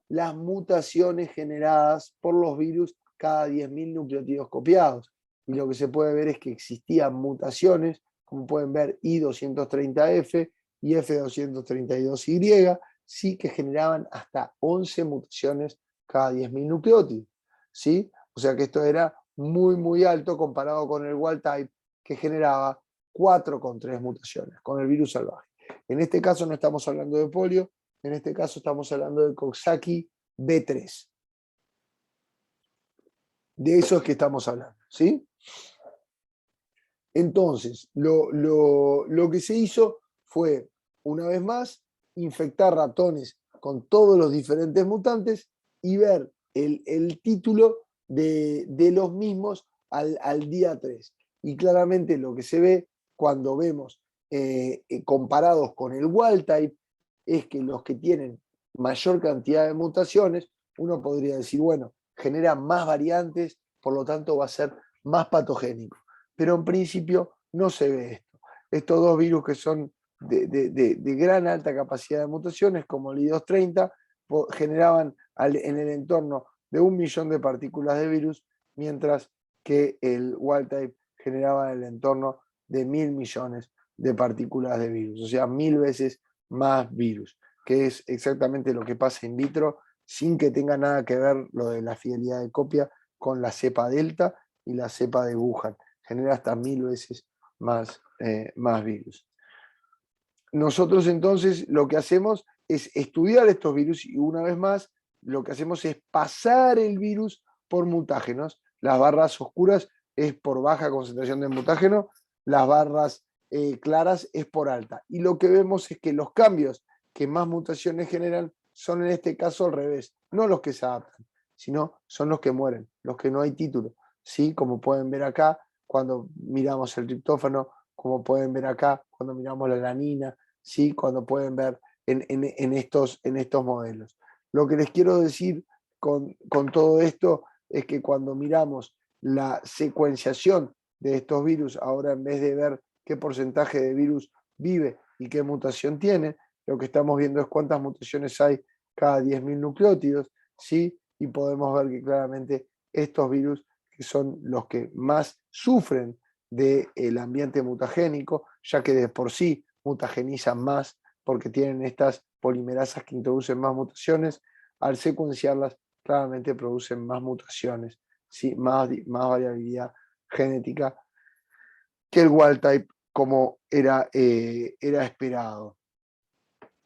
las mutaciones generadas por los virus cada 10.000 nucleótidos copiados. Y lo que se puede ver es que existían mutaciones, como pueden ver I230F y F232Y, sí, que generaban hasta 11 mutaciones cada 10.000 nucleótidos, ¿sí? O sea que esto era muy, muy alto comparado con el wild type, que generaba 4,3 mutaciones con el virus salvaje. En este caso no estamos hablando de polio, en este caso estamos hablando de Coxsackie B3. De eso es que estamos hablando, ¿sí? Entonces, lo que se hizo fue, una vez más, infectar ratones con todos los diferentes mutantes y ver el título de los mismos al día 3. Y claramente lo que se ve cuando vemos comparados con el wild type es que los que tienen mayor cantidad de mutaciones, uno podría decir, bueno, genera más variantes, por lo tanto va a ser más patogénico. Pero en principio no se ve esto. Estos dos virus que son de gran alta capacidad de mutaciones, como el I230, generaban en el entorno de 1 millón de partículas de virus, mientras que el wild type generaba en el entorno de 1.000 millones de partículas de virus, o sea, 1.000 veces más virus, que es exactamente lo que pasa in vitro, sin que tenga nada que ver lo de la fidelidad de copia con la cepa delta y la cepa de Wuhan. Genera hasta 1.000 veces más virus. Nosotros entonces lo que hacemos es estudiar estos virus y una vez más lo que hacemos es pasar el virus por mutágenos. Las barras oscuras es por baja concentración de mutágeno, las barras claras es por alta. Y lo que vemos es que los cambios que más mutaciones generan son en este caso al revés, no los que se adaptan, sino son los que mueren, los que no hay título. ¿Sí? Como pueden ver acá, cuando miramos el triptófano, como pueden ver acá, cuando miramos la alanina, ¿sí? Cuando pueden ver en estos modelos. Lo que les quiero decir con todo esto es que cuando miramos la secuenciación de estos virus, ahora en vez de ver qué porcentaje de virus vive y qué mutación tiene, lo que estamos viendo es cuántas mutaciones hay cada 10.000 nucleótidos, ¿sí? Y podemos ver que claramente estos virus, que son los que más sufren del ambiente mutagénico, ya que de por sí mutagenizan más porque tienen estas polimerasas que introducen más mutaciones, al secuenciarlas claramente producen más mutaciones, ¿sí? más variabilidad genética que el wild type como era esperado.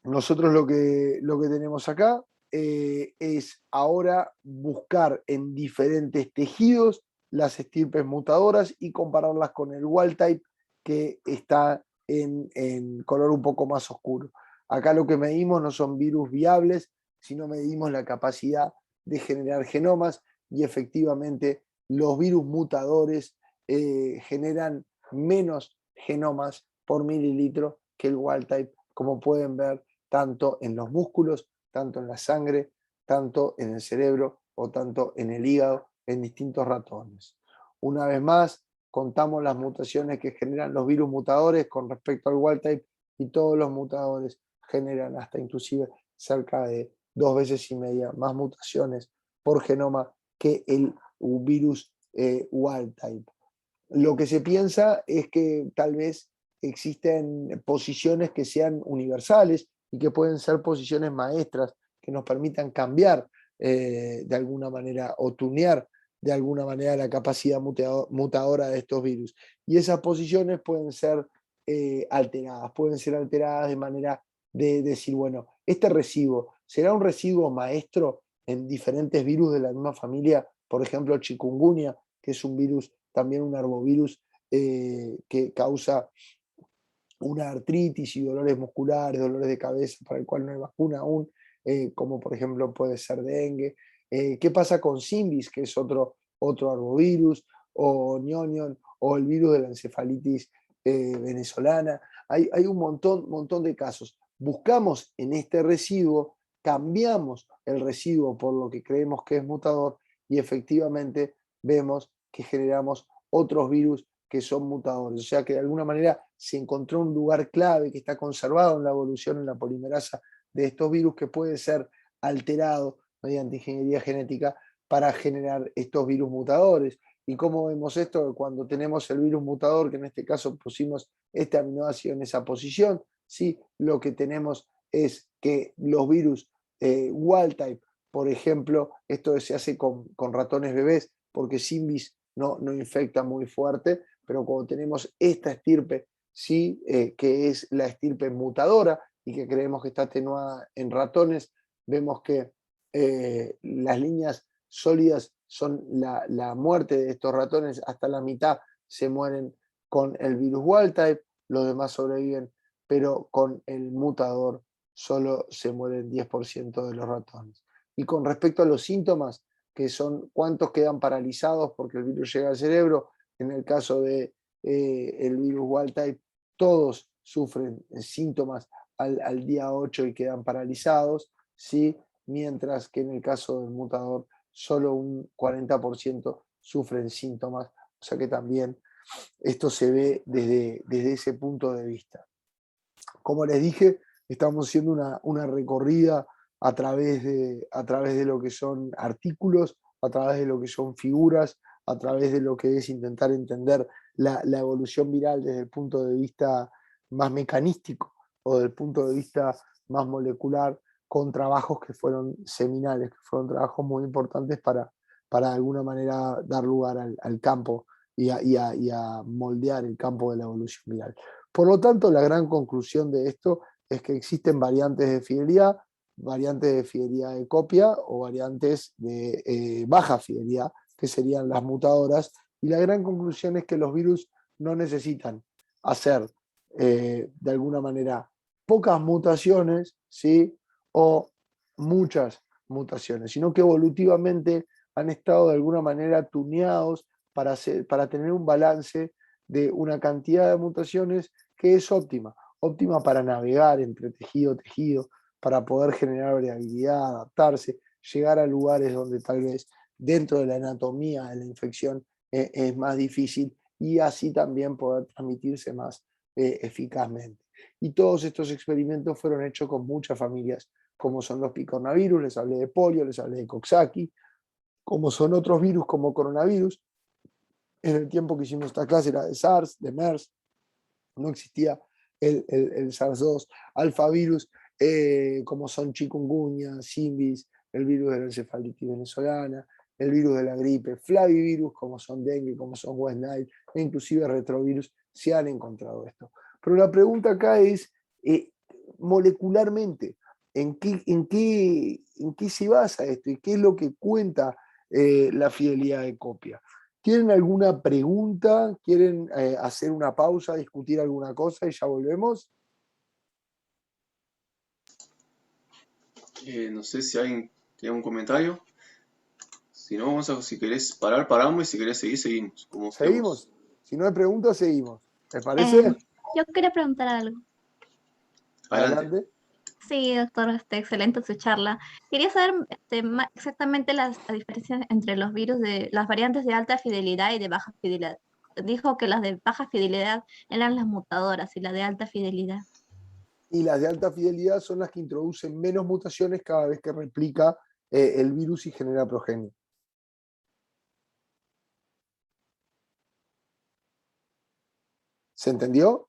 Nosotros lo que tenemos acá es ahora buscar en diferentes tejidos las estirpes mutadoras y compararlas con el wild type que está en color un poco más oscuro. Acá lo que medimos no son virus viables, sino medimos la capacidad de generar genomas y efectivamente los virus mutadores generan menos genomas por mililitro que el wild type, como pueden ver tanto en los músculos, tanto en la sangre, tanto en el cerebro o tanto en el hígado en distintos ratones. Una vez más, contamos las mutaciones que generan los virus mutadores con respecto al wild type y todos los mutadores generan hasta inclusive cerca de 2,5 veces más mutaciones por genoma que el virus wild type. Lo que se piensa es que tal vez existen posiciones que sean universales y que pueden ser posiciones maestras que nos permitan cambiar de alguna manera o tunear de alguna manera la capacidad mutadora de estos virus. Y esas posiciones pueden ser alteradas de manera de decir, bueno, este residuo, ¿será un residuo maestro en diferentes virus de la misma familia? Por ejemplo, chikungunya, que es un virus, también un arbovirus que causa una artritis y dolores musculares, dolores de cabeza para el cual no hay vacuna aún, como por ejemplo puede ser dengue. ¿Qué pasa con Simbis, que es otro arbovirus, o ñoñon, o el virus de la encefalitis venezolana? Hay un montón de casos. Buscamos en este residuo, cambiamos el residuo por lo que creemos que es mutador y efectivamente vemos que generamos otros virus que son mutadores. O sea que de alguna manera se encontró un lugar clave que está conservado en la evolución, en la polimerasa de estos virus, que puede ser alterado mediante ingeniería genética para generar estos virus mutadores. ¿Y cómo vemos esto? Cuando tenemos el virus mutador, que en este caso pusimos este aminoácido en esa posición, ¿sí? Lo que tenemos es que los virus wild type, por ejemplo, esto se hace con ratones bebés, porque Simbis no infecta muy fuerte, pero cuando tenemos esta estirpe, ¿sí? Que es la estirpe mutadora y que creemos que está atenuada en ratones, vemos que las líneas sólidas son la muerte de estos ratones, hasta la mitad se mueren Con el virus wild type, los demás sobreviven, pero con el mutador solo se mueren 10% de los ratones. Y con respecto a los síntomas, que son cuántos quedan paralizados porque el virus llega al cerebro, en el caso de el virus wild type, todos sufren síntomas al día 8 y quedan paralizados, ¿sí? Mientras que en el caso del mutador solo un 40% sufren síntomas, o sea que también esto se ve desde ese punto de vista. Como les dije, estamos haciendo una recorrida a través de lo que son artículos, a través de lo que son figuras, a través de lo que es intentar entender la evolución viral desde el punto de vista más mecanístico o del punto de vista más molecular, con trabajos que fueron seminales, que fueron trabajos muy importantes para de alguna manera dar lugar al campo y a moldear el campo de la evolución viral. Por lo tanto, la gran conclusión de esto es que existen variantes de fidelidad de copia o variantes de baja fidelidad, que serían las mutadoras, y la gran conclusión es que los virus no necesitan hacer de alguna manera pocas mutaciones, ¿sí? O muchas mutaciones, sino que evolutivamente han estado de alguna manera tuneados para tener un balance de una cantidad de mutaciones que es óptima para navegar entre tejido a tejido, para poder generar variabilidad, adaptarse, llegar a lugares donde tal vez dentro de la anatomía de la infección es más difícil, y así también poder transmitirse más eficazmente. Y todos estos experimentos fueron hechos con muchas familias, como son los picornavirus, les hablé de polio, les hablé de Coxsackie, como son otros virus como coronavirus. En el tiempo que hicimos esta clase era de SARS, de MERS, no existía el SARS-2, alfavirus, como son chikungunya, simbis, el virus de la encefalitis venezolana, el virus de la gripe, flavivirus, como son dengue, como son West Nile, e inclusive retrovirus, se han encontrado esto. Pero la pregunta acá es, molecularmente, ¿en qué se basa esto? ¿Y qué es lo que cuenta la fidelidad de copia? ¿Tienen alguna pregunta? ¿Quieren hacer una pausa, discutir alguna cosa y ya volvemos? No sé si alguien tiene un comentario. Si no, si querés parar, paramos, y si querés seguir, seguimos. Como ¿Seguimos? Si no hay preguntas, seguimos. ¿Les parece? Yo quería preguntar algo. Adelante. Sí, doctor, excelente su charla. Quería saber exactamente las diferencias entre los virus de las variantes de alta fidelidad y de baja fidelidad. Dijo que las de baja fidelidad eran las mutadoras y las de alta fidelidad. Y las de alta fidelidad son las que introducen menos mutaciones cada vez que replica el virus y genera progenie. ¿Se entendió?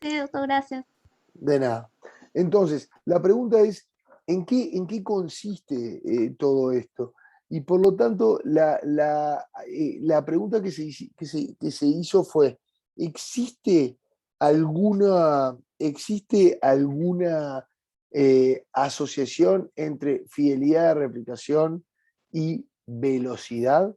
Sí, doctor, gracias. De nada. Entonces, la pregunta es, ¿en qué consiste todo esto? Y por lo tanto, la pregunta que se hizo fue, ¿existe alguna asociación entre fidelidad de replicación y velocidad?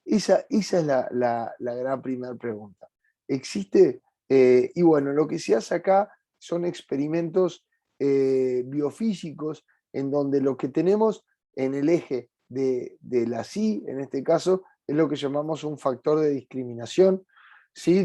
Esa es la gran primera pregunta. ¿Existe? Y bueno, lo que se hace acá son experimentos biofísicos en donde lo que tenemos en el eje de la SI, en este caso, es lo que llamamos un factor de discriminación, ¿sí?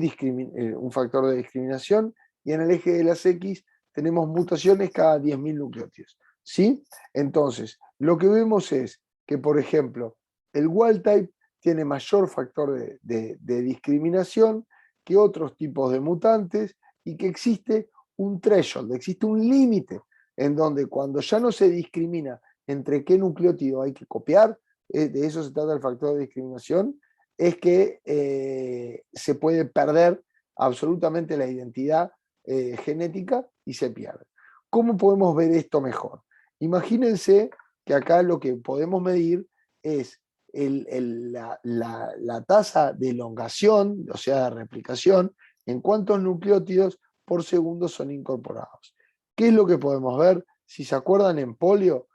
Un factor de discriminación, y en el eje de las X tenemos mutaciones cada 10.000 nucleótidos, ¿sí? Entonces, lo que vemos es que, por ejemplo, el wild type tiene mayor factor de discriminación que otros tipos de mutantes, y que existe un threshold, existe un límite en donde cuando ya no se discrimina entre qué nucleótido hay que copiar, de eso se trata el factor de discriminación, es que se puede perder absolutamente la identidad genética y se pierde. ¿Cómo podemos ver esto mejor? Imagínense que acá lo que podemos medir es la tasa de elongación, o sea, de replicación, en cuántos nucleótidos por segundo son incorporados. ¿Qué es lo que podemos ver? Si se acuerdan, en polio,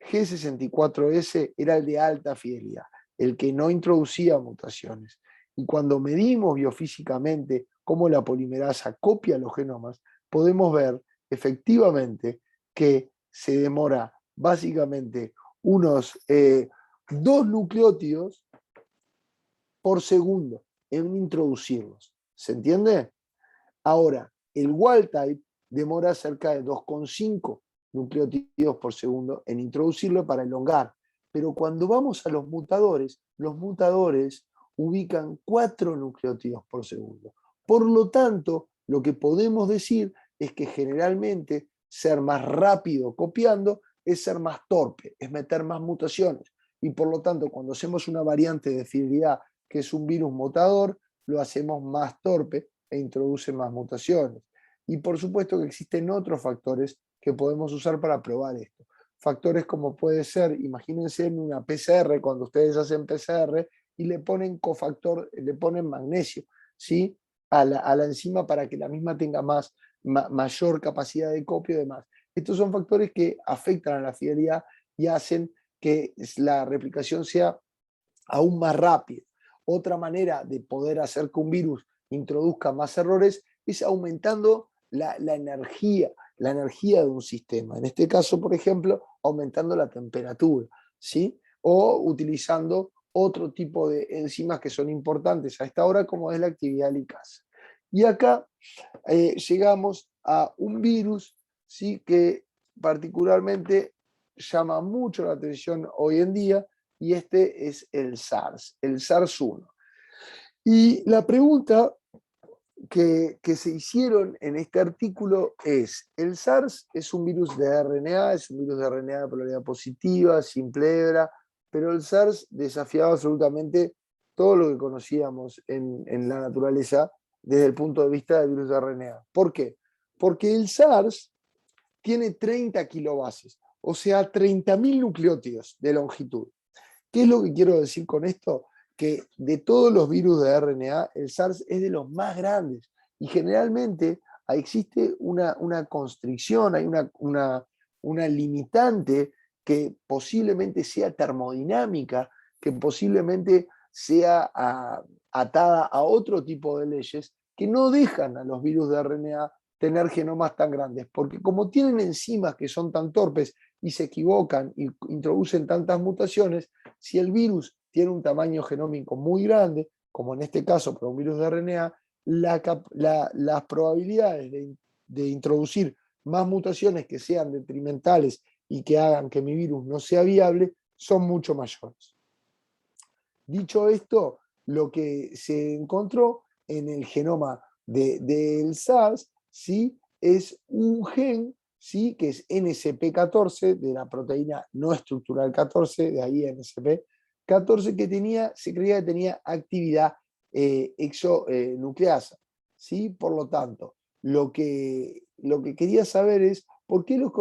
G64S era el de alta fidelidad, el que no introducía mutaciones. Y cuando medimos biofísicamente cómo la polimerasa copia los genomas, podemos ver efectivamente que se demora básicamente unos 2 nucleótidos por segundo en introducirlos. ¿Se entiende? Ahora, el wild type demora cerca de 2,5 nucleótidos por segundo en introducirlo para elongar. Pero cuando vamos a los mutadores ubican 4 nucleótidos por segundo. Por lo tanto, lo que podemos decir es que generalmente ser más rápido copiando es ser más torpe, es meter más mutaciones. Y por lo tanto, cuando hacemos una variante de fidelidad que es un virus mutador, lo hacemos más torpe e introduce más mutaciones. Y por supuesto que existen otros factores que podemos usar para probar esto. Factores como puede ser, imagínense en una PCR, cuando ustedes hacen PCR y le ponen cofactor, le ponen magnesio, ¿sí? a la enzima para que la misma tenga mayor capacidad de copia y demás. Estos son factores que afectan a la fidelidad y hacen que la replicación sea aún más rápida. Otra manera de poder hacer que un virus introduzca más errores es aumentando la energía de un sistema. En este caso, por ejemplo, aumentando la temperatura, ¿sí? O utilizando otro tipo de enzimas que son importantes a esta hora, como es la actividad licasa. Y acá llegamos a un virus, ¿sí? Que particularmente llama mucho la atención hoy en día, y este es el SARS-1. Y la pregunta que se hicieron en este artículo es, el SARS es un virus de RNA, es un virus de RNA de polaridad positiva, simple hebra, pero el SARS desafiaba absolutamente todo lo que conocíamos en la naturaleza desde el punto de vista del virus de RNA. ¿Por qué? Porque el SARS tiene 30 kilobases, o sea, 30.000 nucleótidos de longitud. ¿Qué es lo que quiero decir con esto? Que de todos los virus de RNA, el SARS es de los más grandes y generalmente existe una constricción, hay una limitante que posiblemente sea termodinámica, que posiblemente sea atada a otro tipo de leyes que no dejan a los virus de RNA tener genomas tan grandes, porque como tienen enzimas que son tan torpes y se equivocan y introducen tantas mutaciones, si el virus tiene un tamaño genómico muy grande, como en este caso para un virus de RNA, las probabilidades de introducir más mutaciones que sean detrimentales y que hagan que mi virus no sea viable son mucho mayores. Dicho esto, lo que se encontró en el genoma del SARS, ¿sí? Es un gen, ¿sí? Que es NSP14, de la proteína no estructural 14, de ahí NSP14, que se creía que tenía actividad exonucleasa, ¿sí? Por lo tanto, lo que quería saber es por qué los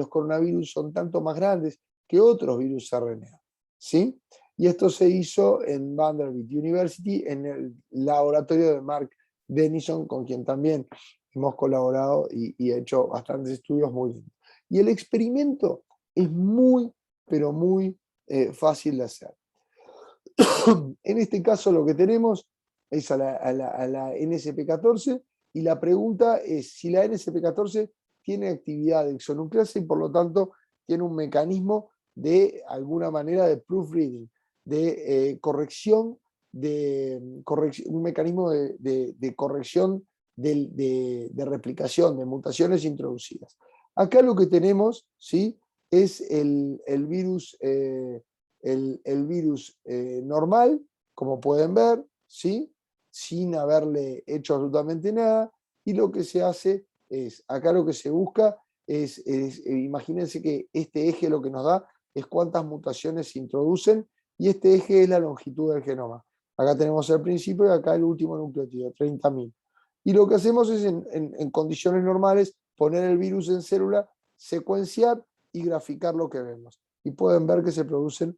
coronavirus son tanto más grandes que otros virus RNA, ¿sí? Y esto se hizo en Vanderbilt University, en el laboratorio de Mark Dennison, con quien también hemos colaborado y hecho bastantes estudios muy lindos. Y el experimento es muy, pero muy fácil de hacer. En este caso lo que tenemos es a la NSP14 y la pregunta es si la NSP14 tiene actividad de exonucleasa y por lo tanto tiene un mecanismo de alguna manera de proofreading, de corrección, un mecanismo de corrección de replicación, de mutaciones introducidas. Acá lo que tenemos, ¿sí? Es el virus, normal, como pueden ver, ¿sí? Sin haberle hecho absolutamente nada, y lo que se hace es, acá lo que se busca es imagínense que este eje lo que nos da es cuántas mutaciones se introducen, y este eje es la longitud del genoma. Acá tenemos el principio y acá el último nucleótido, 30.000. Y lo que hacemos es, en condiciones normales, poner el virus en célula, secuenciar y graficar lo que vemos. Y pueden ver que se producen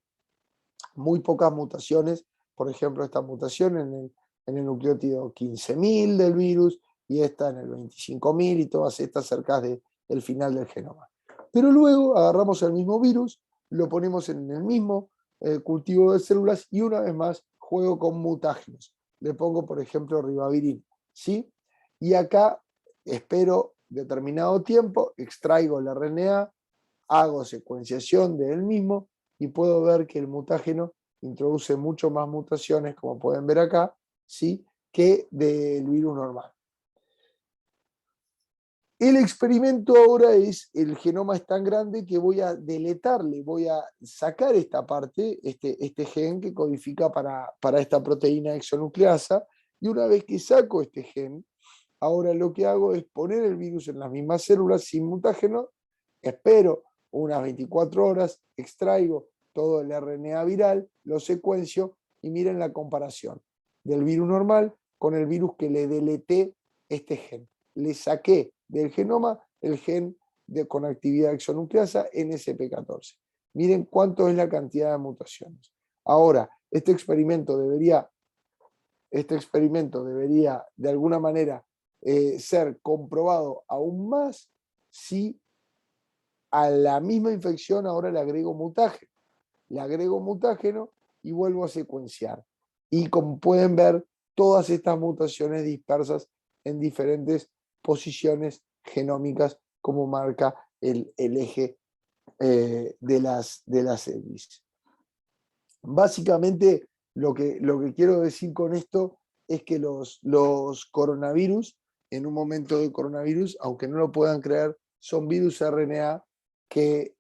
muy pocas mutaciones. Por ejemplo, esta mutación en el nucleótido 15.000 del virus, y esta en el 25.000, y todas estas cerca del final del genoma. Pero luego agarramos el mismo virus, lo ponemos en el mismo cultivo de células, y una vez más juego con mutágenos. le pongo, por ejemplo, ribavirina, ¿sí? Y acá espero determinado tiempo, extraigo el RNA, hago secuenciación de él mismo y puedo ver que el mutágeno introduce mucho más mutaciones, como pueden ver acá, ¿sí?, que del virus normal. El experimento ahora es, el genoma es tan grande que voy a deletarle, voy a sacar esta parte, este gen que codifica para esta proteína exonucleasa, y una vez que saco este gen, ahora lo que hago es poner el virus en las mismas células sin mutágeno, espero unas 24 horas, extraigo todo el RNA viral, lo secuencio y miren la comparación del virus normal con el virus que le deleté este gen. Le saqué del genoma el gen con actividad exonucleasa NSP14. Miren cuánto es la cantidad de mutaciones. Ahora, este experimento debería de alguna manera ser comprobado aún más si a la misma infección ahora le agrego mutágeno. Le agrego mutágeno y vuelvo a secuenciar. Y como pueden ver, todas estas mutaciones dispersas en diferentes posiciones genómicas, como marca el eje de las hélices. Básicamente, lo que quiero decir con esto es que los coronavirus, en un momento de coronavirus, aunque no lo puedan creer, son virus RNA que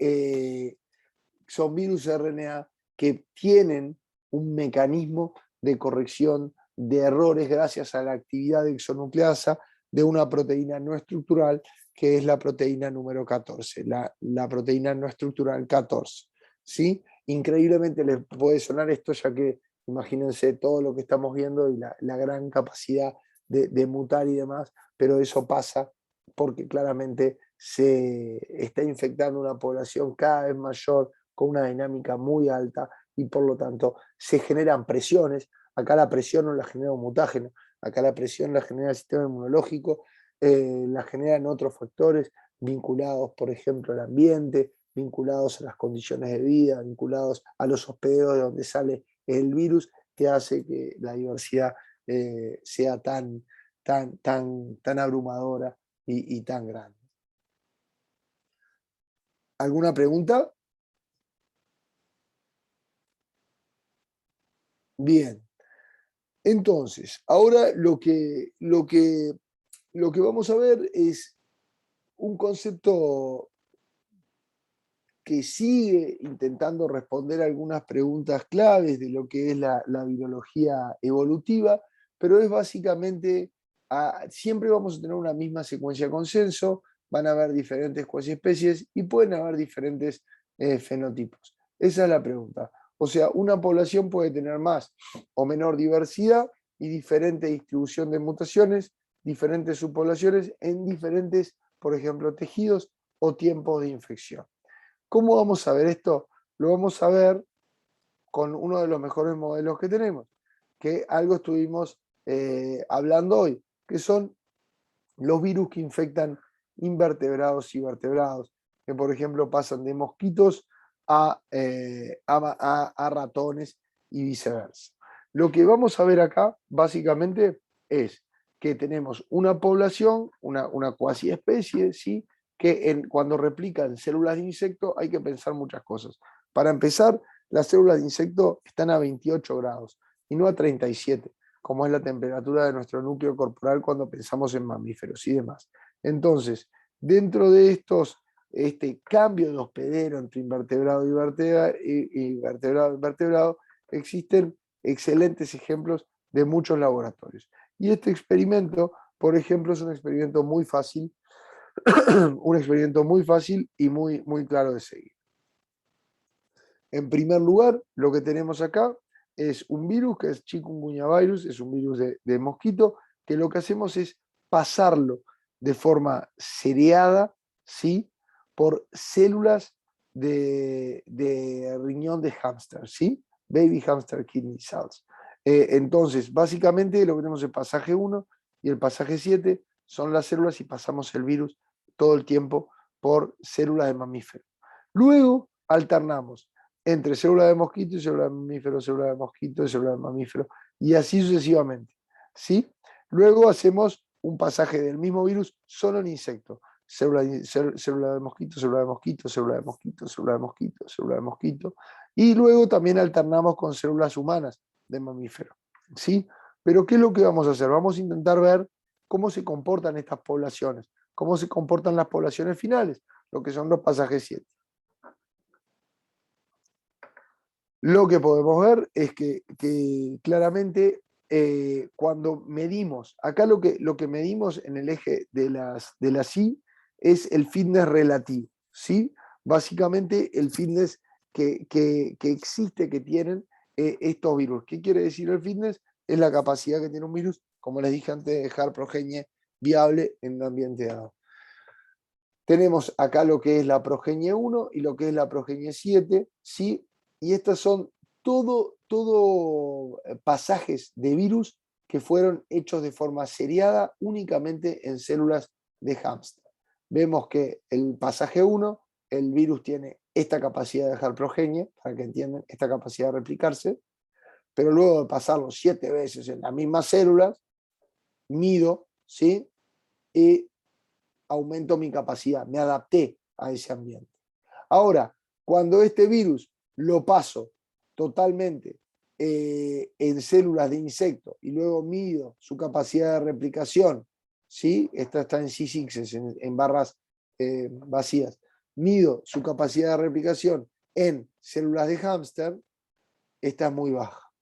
tienen un mecanismo de corrección de errores gracias a la actividad exonucleasa de una proteína no estructural, que es la proteína número 14, la proteína no estructural 14. ¿Sí? Increíblemente les puede sonar esto, ya que imagínense todo lo que estamos viendo y la gran capacidad de mutar y demás, pero eso pasa porque claramente se está infectando una población cada vez mayor con una dinámica muy alta y por lo tanto se generan presiones. Acá la presión no la genera un mutágeno, acá la presión la genera el sistema inmunológico, la generan otros factores vinculados, por ejemplo, al ambiente, vinculados a las condiciones de vida, vinculados a los hospederos de donde sale el virus, que hace que la diversidad sea tan abrumadora y tan grande. ¿Alguna pregunta? Bien. Entonces, ahora lo que vamos a ver es un concepto que sigue intentando responder algunas preguntas claves de lo que es la virología evolutiva, pero es básicamente, siempre vamos a tener una misma secuencia de consenso, van a haber diferentes cuasiespecies y pueden haber diferentes fenotipos. Esa es la pregunta. O sea, una población puede tener más o menor diversidad y diferente distribución de mutaciones, diferentes subpoblaciones en diferentes, por ejemplo, tejidos o tiempos de infección. ¿Cómo vamos a ver esto? Lo vamos a ver con uno de los mejores modelos que tenemos, que algo estuvimos hablando hoy, que son los virus que infectan invertebrados y vertebrados, que por ejemplo pasan de mosquitos a ratones y viceversa. Lo que vamos a ver acá básicamente es que tenemos una población, una cuasi especie, ¿sí?, que cuando replican células de insecto hay que pensar muchas cosas. Para empezar, las células de insecto están a 28 grados y no a 37, como es la temperatura de nuestro núcleo corporal cuando pensamos en mamíferos y demás. Entonces, dentro de este cambio de hospedero entre invertebrado y vertebrado, existen excelentes ejemplos de muchos laboratorios. Y este experimento, por ejemplo, es un experimento muy fácil, y muy claro de seguir. En primer lugar, lo que tenemos acá es un virus que es Chikungunya virus, es un virus de mosquito, que lo que hacemos es pasarlo de forma seriada, ¿sí?, por células de riñón de hámster, ¿sí? Baby hamster kidney cells. Entonces, básicamente lo que tenemos es el pasaje 1 y el pasaje 7 son las células y pasamos el virus todo el tiempo por células de mamífero. Luego alternamos entre células de mosquito y células de mamífero, células de mosquito y células de mamífero, y así sucesivamente. ¿sí? Luego hacemos un pasaje del mismo virus solo en insecto. Célula de mosquito, célula de mosquito, célula de mosquito, célula de mosquito, célula de mosquito. Y luego también alternamos con células humanas de mamífero, ¿sí? Pero ¿qué es lo que vamos a hacer? Vamos a intentar ver cómo se comportan estas poblaciones, cómo se comportan las poblaciones finales, lo que son los pasajes 7. Lo que podemos ver es que claramente cuando medimos, acá lo que medimos en el eje de las Y es el fitness relativo, ¿sí? Básicamente el fitness que existe, que tienen estos virus. ¿Qué quiere decir el fitness? Es la capacidad que tiene un virus, como les dije antes, de dejar progenie viable en un ambiente dado. Tenemos acá lo que es la progenie 1 y lo que es la progenie 7, ¿sí? Y estas son todo pasajes de virus que fueron hechos de forma seriada únicamente en células de hámster. Vemos que el pasaje 1, el virus tiene esta capacidad de dejar progenie, para que entiendan, esta capacidad de replicarse, pero luego de pasarlo 7 veces en las mismas células, mido, ¿sí? Y aumento mi capacidad, me adapté a ese ambiente. Ahora, cuando este virus lo paso totalmente en células de insecto y luego mido su capacidad de replicación, ¿sí? Esta está en C6, en barras vacías, mido su capacidad de replicación en células de hámster, esta es muy baja.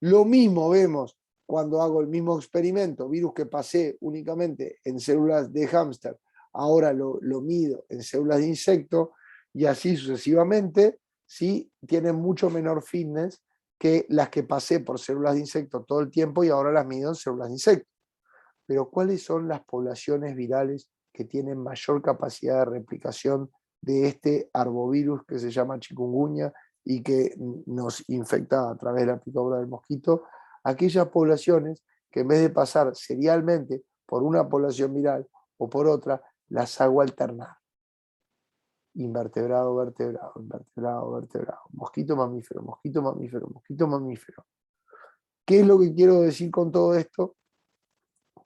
Lo mismo vemos cuando hago el mismo experimento, virus que pasé únicamente en células de hámster, ahora lo mido en células de insecto y así sucesivamente, ¿sí? Tienen mucho menor fitness que las que pasé por células de insecto todo el tiempo y ahora las mido en células de insecto. Pero ¿cuáles son las poblaciones virales que tienen mayor capacidad de replicación de este arbovirus que se llama chikungunya y que nos infecta a través de la picadura del mosquito? Aquellas poblaciones que en vez de pasar serialmente por una población viral o por otra, las hago alternar. Invertebrado, vertebrado, invertebrado, vertebrado, mosquito, mamífero, mosquito, mamífero, mosquito, mamífero. ¿Qué es lo que quiero decir con todo esto?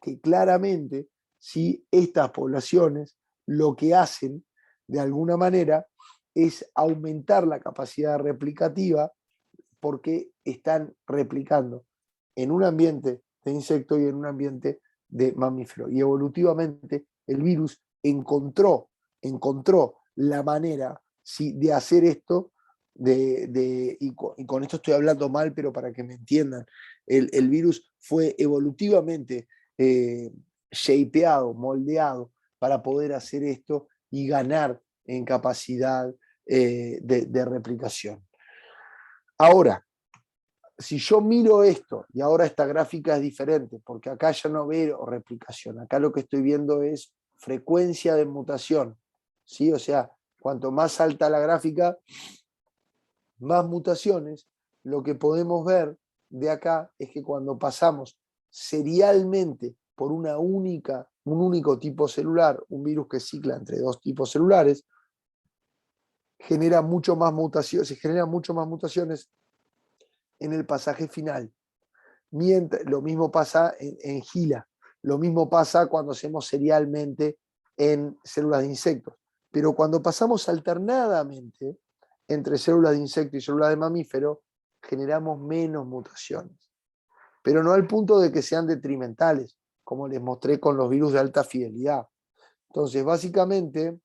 Que claramente, si estas poblaciones lo que hacen de alguna manera es aumentar la capacidad replicativa porque están replicando en un ambiente de insecto y en un ambiente de mamífero. Y evolutivamente el virus encontró la manera, ¿sí?, de hacer esto, y con esto estoy hablando mal, pero para que me entiendan, el virus fue evolutivamente shapeado, moldeado para poder hacer esto y ganar en capacidad de replicación. Ahora, si yo miro esto, y ahora esta gráfica es diferente, porque acá ya no veo replicación, acá lo que estoy viendo es frecuencia de mutación, ¿sí? O sea, cuanto más alta la gráfica, más mutaciones. Lo que podemos ver de acá es que cuando pasamos serialmente por un único tipo celular, un virus que cicla entre dos tipos celulares, genera mucho más mutaciones, se generan mucho más mutaciones en el pasaje final. Lo mismo pasa en GILA, lo mismo pasa cuando hacemos serialmente en células de insectos. Pero cuando pasamos alternadamente entre células de insecto y células de mamífero, generamos menos mutaciones. Pero no al punto de que sean detrimentales, como les mostré con los virus de alta fidelidad. Entonces, básicamente,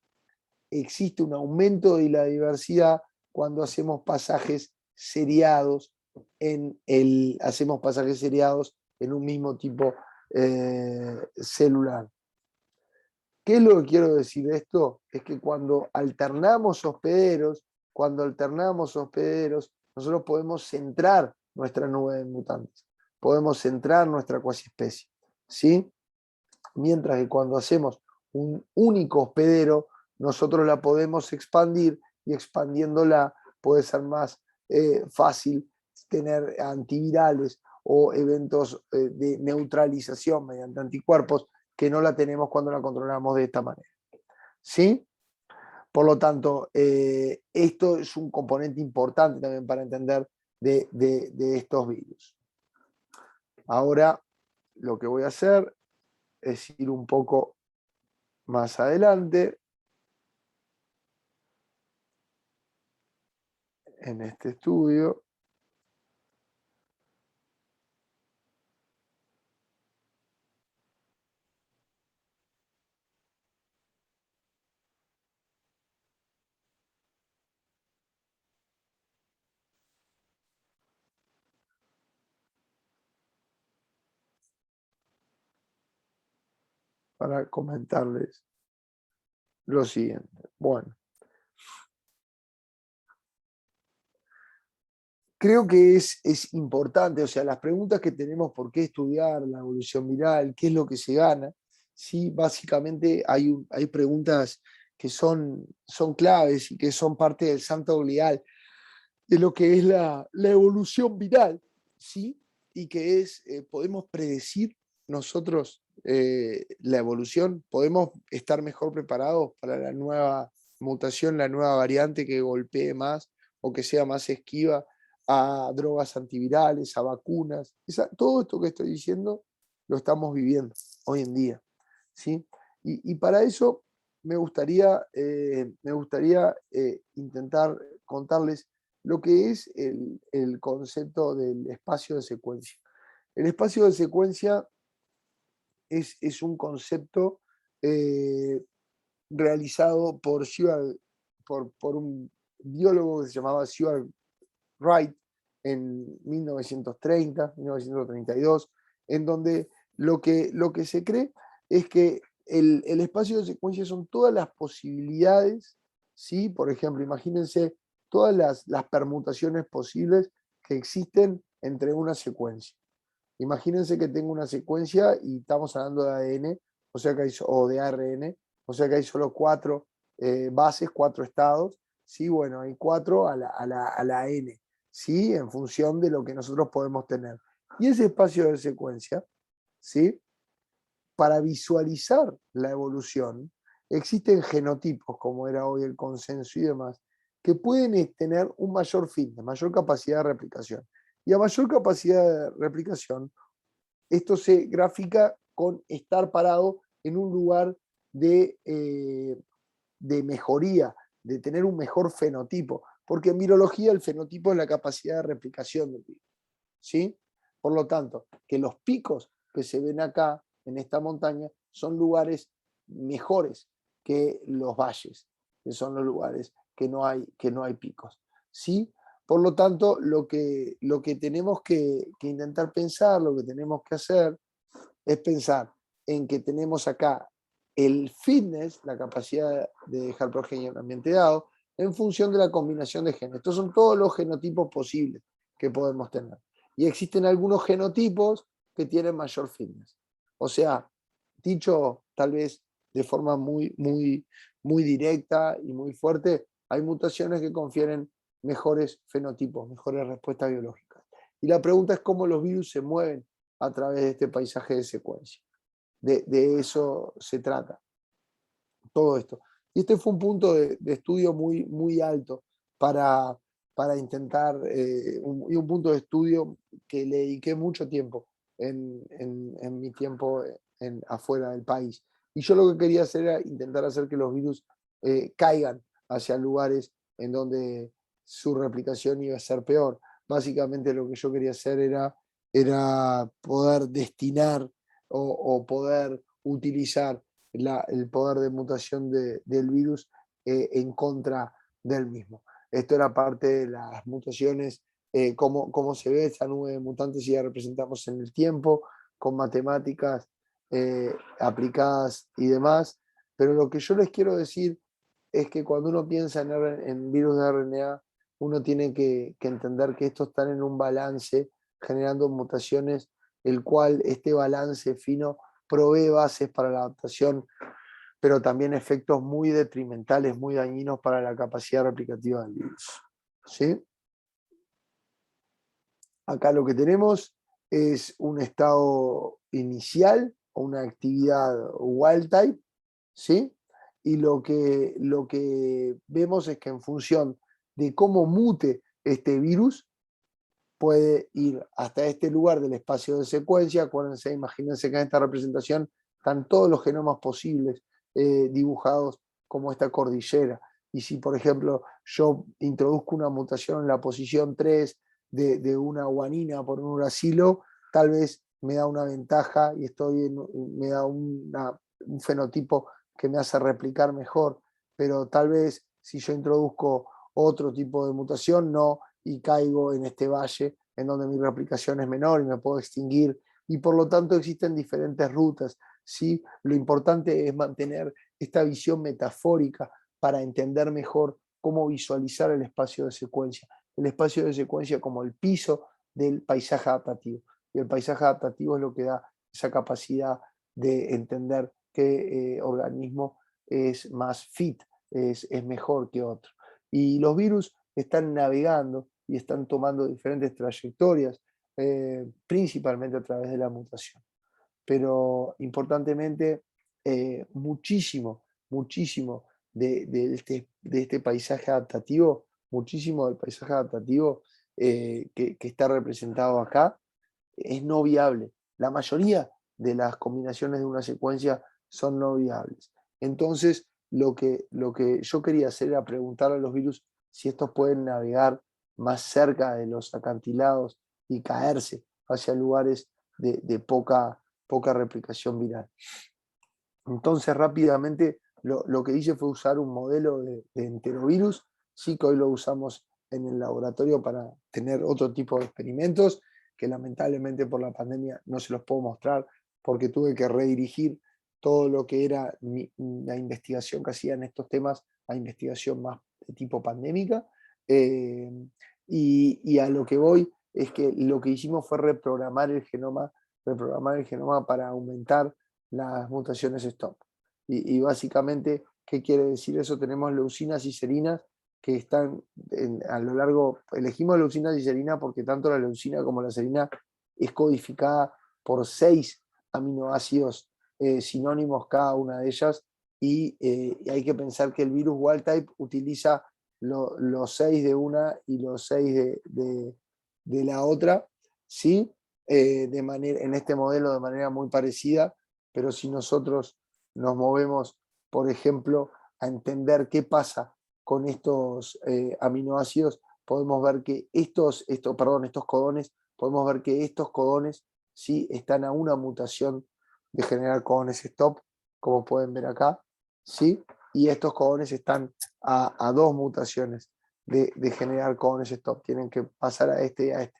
existe un aumento de la diversidad cuando hacemos pasajes seriados en un mismo tipo celular. ¿Qué es lo que quiero decir de esto? Es que cuando alternamos hospederos, nosotros podemos centrar nuestra nube de mutantes, podemos centrar nuestra cuasiespecie, ¿sí? Mientras que cuando hacemos un único hospedero, nosotros la podemos expandir y expandiéndola puede ser más fácil tener antivirales o eventos de neutralización mediante anticuerpos que no la tenemos cuando la controlamos de esta manera. ¿Sí? Por lo tanto, esto es un componente importante también para entender de estos virus. Ahora, lo que voy a hacer es ir un poco más adelante en este estudio. Para comentarles lo siguiente. Bueno, creo que es importante, o sea, las preguntas que tenemos, por qué estudiar la evolución viral, qué es lo que se gana, ¿sí? Básicamente hay preguntas que son claves y que son parte del santo grial de lo que es la evolución viral, ¿sí? Y que es, podemos predecir nosotros la evolución, podemos estar mejor preparados para la nueva mutación, la nueva variante que golpee más o que sea más esquiva a drogas antivirales, a vacunas. Todo esto que estoy diciendo lo estamos viviendo hoy en día, ¿sí? Y para eso me gustaría intentar contarles lo que es el concepto del espacio de secuencia. El espacio de secuencia es un concepto realizado por un biólogo que se llamaba Seward Wright en 1930, 1932, en donde lo que se cree es que el espacio de secuencia son todas las posibilidades, ¿sí? Por ejemplo, imagínense todas las permutaciones posibles que existen entre una secuencia. Imagínense que tengo una secuencia y estamos hablando de ADN, o sea que o de ARN, o sea que hay solo 4 bases, 4 estados, ¿sí? Bueno, hay 4 a la N, ¿sí? En función de lo que nosotros podemos tener. Y ese espacio de secuencia, ¿sí? Para visualizar la evolución, existen genotipos, como era hoy el consenso y demás, que pueden tener un mayor fitness, mayor capacidad de replicación. Y a mayor capacidad de replicación, esto se grafica con estar parado en un lugar de mejoría, de tener un mejor fenotipo, porque en virología el fenotipo es la capacidad de replicación del virus, ¿sí? Por lo tanto, que los picos que se ven acá en esta montaña son lugares mejores que los valles, que son los lugares que no hay picos, ¿sí? Por lo tanto, lo que tenemos que intentar pensar, lo que tenemos que hacer, es pensar en que tenemos acá el fitness, la capacidad de dejar progenie en un ambiente dado, en función de la combinación de genes. Estos son todos los genotipos posibles que podemos tener. Y existen algunos genotipos que tienen mayor fitness. O sea, dicho tal vez de forma muy directa y muy fuerte, hay mutaciones que confieren mejores fenotipos, mejores respuestas biológicas. Y la pregunta es cómo los virus se mueven a través de este paisaje de secuencia. De eso se trata, todo esto. Y este fue un punto de estudio muy alto para intentar, y un punto de estudio que le dediqué mucho tiempo en mi tiempo afuera del país. Y yo lo que quería hacer era intentar hacer que los virus caigan hacia lugares en donde su replicación iba a ser peor. Básicamente lo que yo quería hacer era poder destinar o poder utilizar el poder de mutación del virus en contra del mismo. Esto era parte de las mutaciones, cómo se ve esa nube de mutantes y ya representamos en el tiempo, con matemáticas aplicadas y demás. Pero lo que yo les quiero decir es que cuando uno piensa en virus de RNA, uno tiene que entender que estos están en un balance, generando mutaciones, el cual este balance fino provee bases para la adaptación, pero también efectos muy detrimentales, muy dañinos para la capacidad replicativa del virus, ¿sí? Acá lo que tenemos es un estado inicial o una actividad wild type, ¿sí? Y lo que vemos es que en función de cómo mute este virus, puede ir hasta este lugar del espacio de secuencia. Acuérdense, imagínense que en esta representación están todos los genomas posibles dibujados como esta cordillera. Y si, por ejemplo, yo introduzco una mutación en la posición 3 de una guanina por un uracilo, tal vez me da una ventaja y me da un fenotipo que me hace replicar mejor, pero tal vez si yo introduzco otro tipo de mutación, no, y caigo en este valle en donde mi replicación es menor y me puedo extinguir, y por lo tanto existen diferentes rutas, ¿sí? Lo importante es mantener esta visión metafórica para entender mejor cómo visualizar el espacio de secuencia. El espacio de secuencia como el piso del paisaje adaptativo. Y el paisaje adaptativo es lo que da esa capacidad de entender qué organismo es más fit, es mejor que otro. Y los virus están navegando y están tomando diferentes trayectorias, principalmente a través de la mutación. Pero importantemente, muchísimo de este paisaje adaptativo, muchísimo del paisaje adaptativo que está representado acá, es no viable. La mayoría de las combinaciones de una secuencia son no viables. Entonces, lo que yo quería hacer era preguntarle a los virus si estos pueden navegar más cerca de los acantilados y caerse hacia lugares de poca replicación viral. Entonces, rápidamente, lo que hice fue usar un modelo de enterovirus, sí que hoy lo usamos en el laboratorio para tener otro tipo de experimentos, que lamentablemente por la pandemia no se los puedo mostrar porque tuve que redirigir todo lo que era la investigación que hacía en estos temas a investigación más de tipo pandémica. Y a lo que voy es que lo que hicimos fue reprogramar el genoma para aumentar las mutaciones stop. Y básicamente, ¿qué quiere decir eso? Tenemos leucinas y serinas que están a lo largo, elegimos leucina y serina porque tanto la leucina como la serina es codificada por 6 aminoácidos sinónimos cada una de ellas, y hay que pensar que el virus wild type utiliza los 6 de una y los 6 de la otra, ¿sí? En este modelo de manera muy parecida, pero si nosotros nos movemos, por ejemplo, a entender qué pasa con estos aminoácidos, podemos ver que estos codones, podemos ver que estos codones sí están a una mutación de generar codones stop, como pueden ver acá, ¿sí? Y estos codones están a 2 mutaciones de generar codones stop, tienen que pasar a este y a este.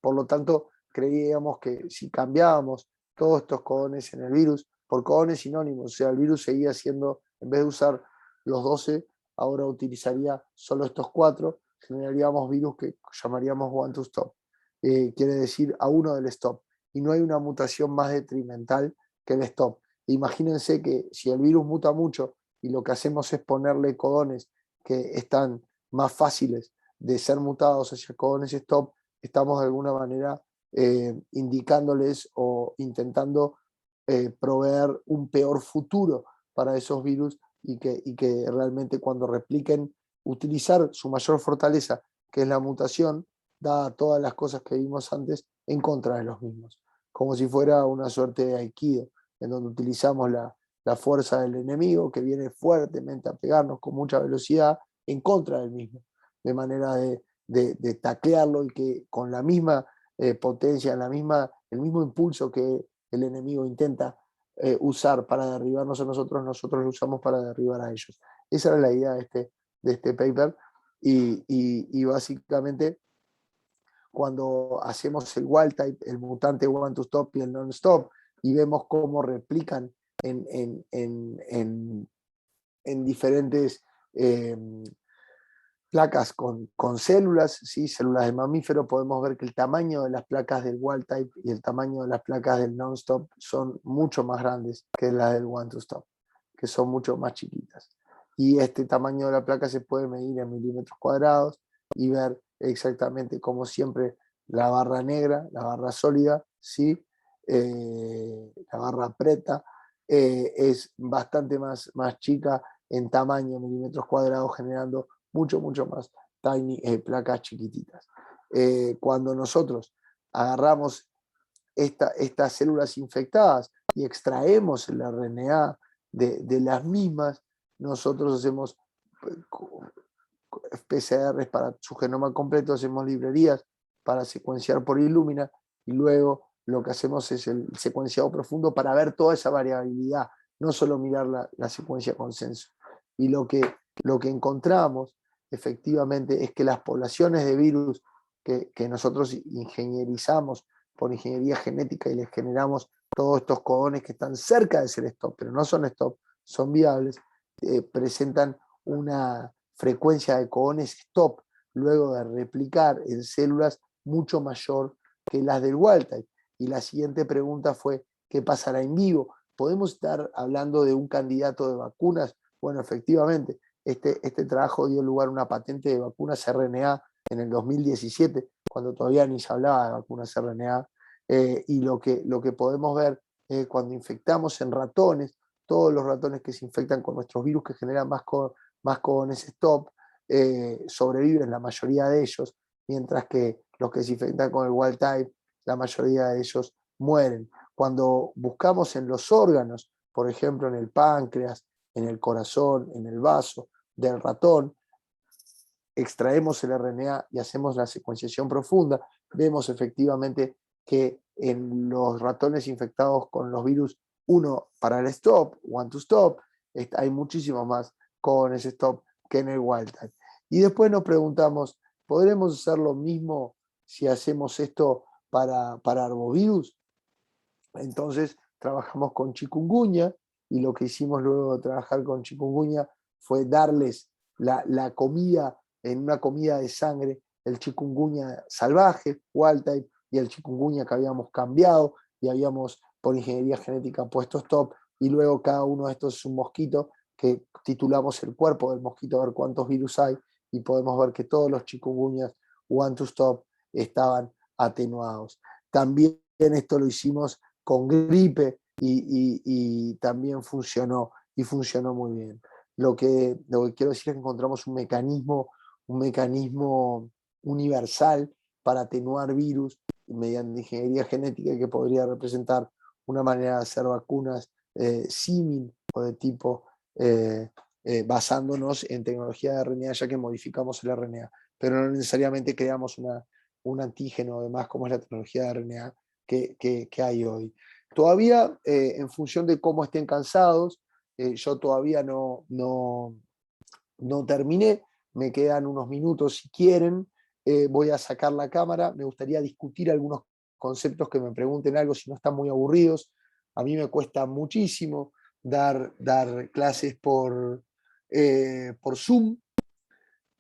Por lo tanto, creíamos que si cambiábamos todos estos codones en el virus por codones sinónimos, o sea, el virus seguía siendo, en vez de usar los 12, ahora utilizaría solo estos 4, generaríamos virus que llamaríamos one to stop, quiere decir a uno del stop, y no hay una mutación más detrimental que el stop. Imagínense que si el virus muta mucho y lo que hacemos es ponerle codones que están más fáciles de ser mutados hacia codones stop, estamos de alguna manera indicándoles o intentando proveer un peor futuro para esos virus, y que realmente cuando repliquen utilizar su mayor fortaleza, que es la mutación, dada todas las cosas que vimos antes, en contra de los mismos, como si fuera una suerte de aikido, en donde utilizamos la fuerza del enemigo que viene fuertemente a pegarnos con mucha velocidad en contra del mismo, de manera de taclearlo, y que con la misma potencia, el mismo impulso que el enemigo intenta usar para derribarnos a nosotros lo usamos para derribar a ellos. Esa era la idea de este paper, y básicamente cuando hacemos el wild type, el mutante one to stop y el non-stop, y vemos cómo replican en diferentes placas con células, ¿sí? Células de mamífero, podemos ver que el tamaño de las placas del wild type y el tamaño de las placas del non-stop son mucho más grandes que las del one to stop, que son mucho más chiquitas. Y este tamaño de la placa se puede medir en milímetros cuadrados y ver exactamente, como siempre, la barra negra, la barra sólida, ¿sí? La barra preta es bastante más chica en tamaño, milímetros cuadrados, generando mucho más tiny, placas chiquititas. cuando nosotros agarramos estas células infectadas y extraemos el RNA de las mismas, nosotros hacemos PCRs para su genoma completo, hacemos librerías para secuenciar por Illumina, y luego lo que hacemos es el secuenciado profundo para ver toda esa variabilidad, no solo mirar la secuencia consenso. Y lo que encontramos efectivamente es que las poblaciones de virus que nosotros ingenierizamos por ingeniería genética y les generamos todos estos codones que están cerca de ser stop, pero no son stop, son viables, presentan una frecuencia de codones stop luego de replicar en células mucho mayor que las del wild type. Y la siguiente pregunta fue, ¿qué pasará en vivo? ¿Podemos estar hablando de un candidato de vacunas? Bueno, efectivamente, este trabajo dio lugar a una patente de vacunas RNA en el 2017, cuando todavía ni se hablaba de vacunas RNA, y lo que podemos ver cuando infectamos en ratones, todos los ratones que se infectan con nuestros virus que generan más codones stop, sobreviven la mayoría de ellos, mientras que los que se infectan con el wild type, la mayoría de ellos mueren. Cuando buscamos en los órganos, por ejemplo en el páncreas, en el corazón, en el vaso del ratón, extraemos el RNA y hacemos la secuenciación profunda, vemos efectivamente que en los ratones infectados con los virus 1 para el stop, 1 to stop, hay muchísimo más codones stop que en el wild type. Y después nos preguntamos, ¿podremos hacer lo mismo si hacemos esto para arbovirus? Entonces trabajamos con chikungunya, y lo que hicimos luego de trabajar con chikungunya fue darles la comida, en una comida de sangre, el chikungunya salvaje, wild type, y el chikungunya que habíamos cambiado y habíamos por ingeniería genética puesto stop, y luego cada uno de estos es un mosquito que titulamos el cuerpo del mosquito a ver cuántos virus hay, y podemos ver que todos los chikungunyas 1 to stop estaban atenuados. También esto lo hicimos con gripe y también funcionó, y funcionó muy bien. Lo que quiero decir es que encontramos un mecanismo universal para atenuar virus mediante ingeniería genética, que podría representar una manera de hacer vacunas símil o de tipo basándonos en tecnología de RNA, ya que modificamos el RNA, pero no necesariamente creamos un antígeno, además, como es la tecnología de RNA que hay hoy. Todavía, en función de cómo estén cansados, yo todavía no terminé, me quedan unos minutos si quieren, voy a sacar la cámara, me gustaría discutir algunos conceptos, que me pregunten algo si no están muy aburridos. A mí me cuesta muchísimo dar clases por Zoom,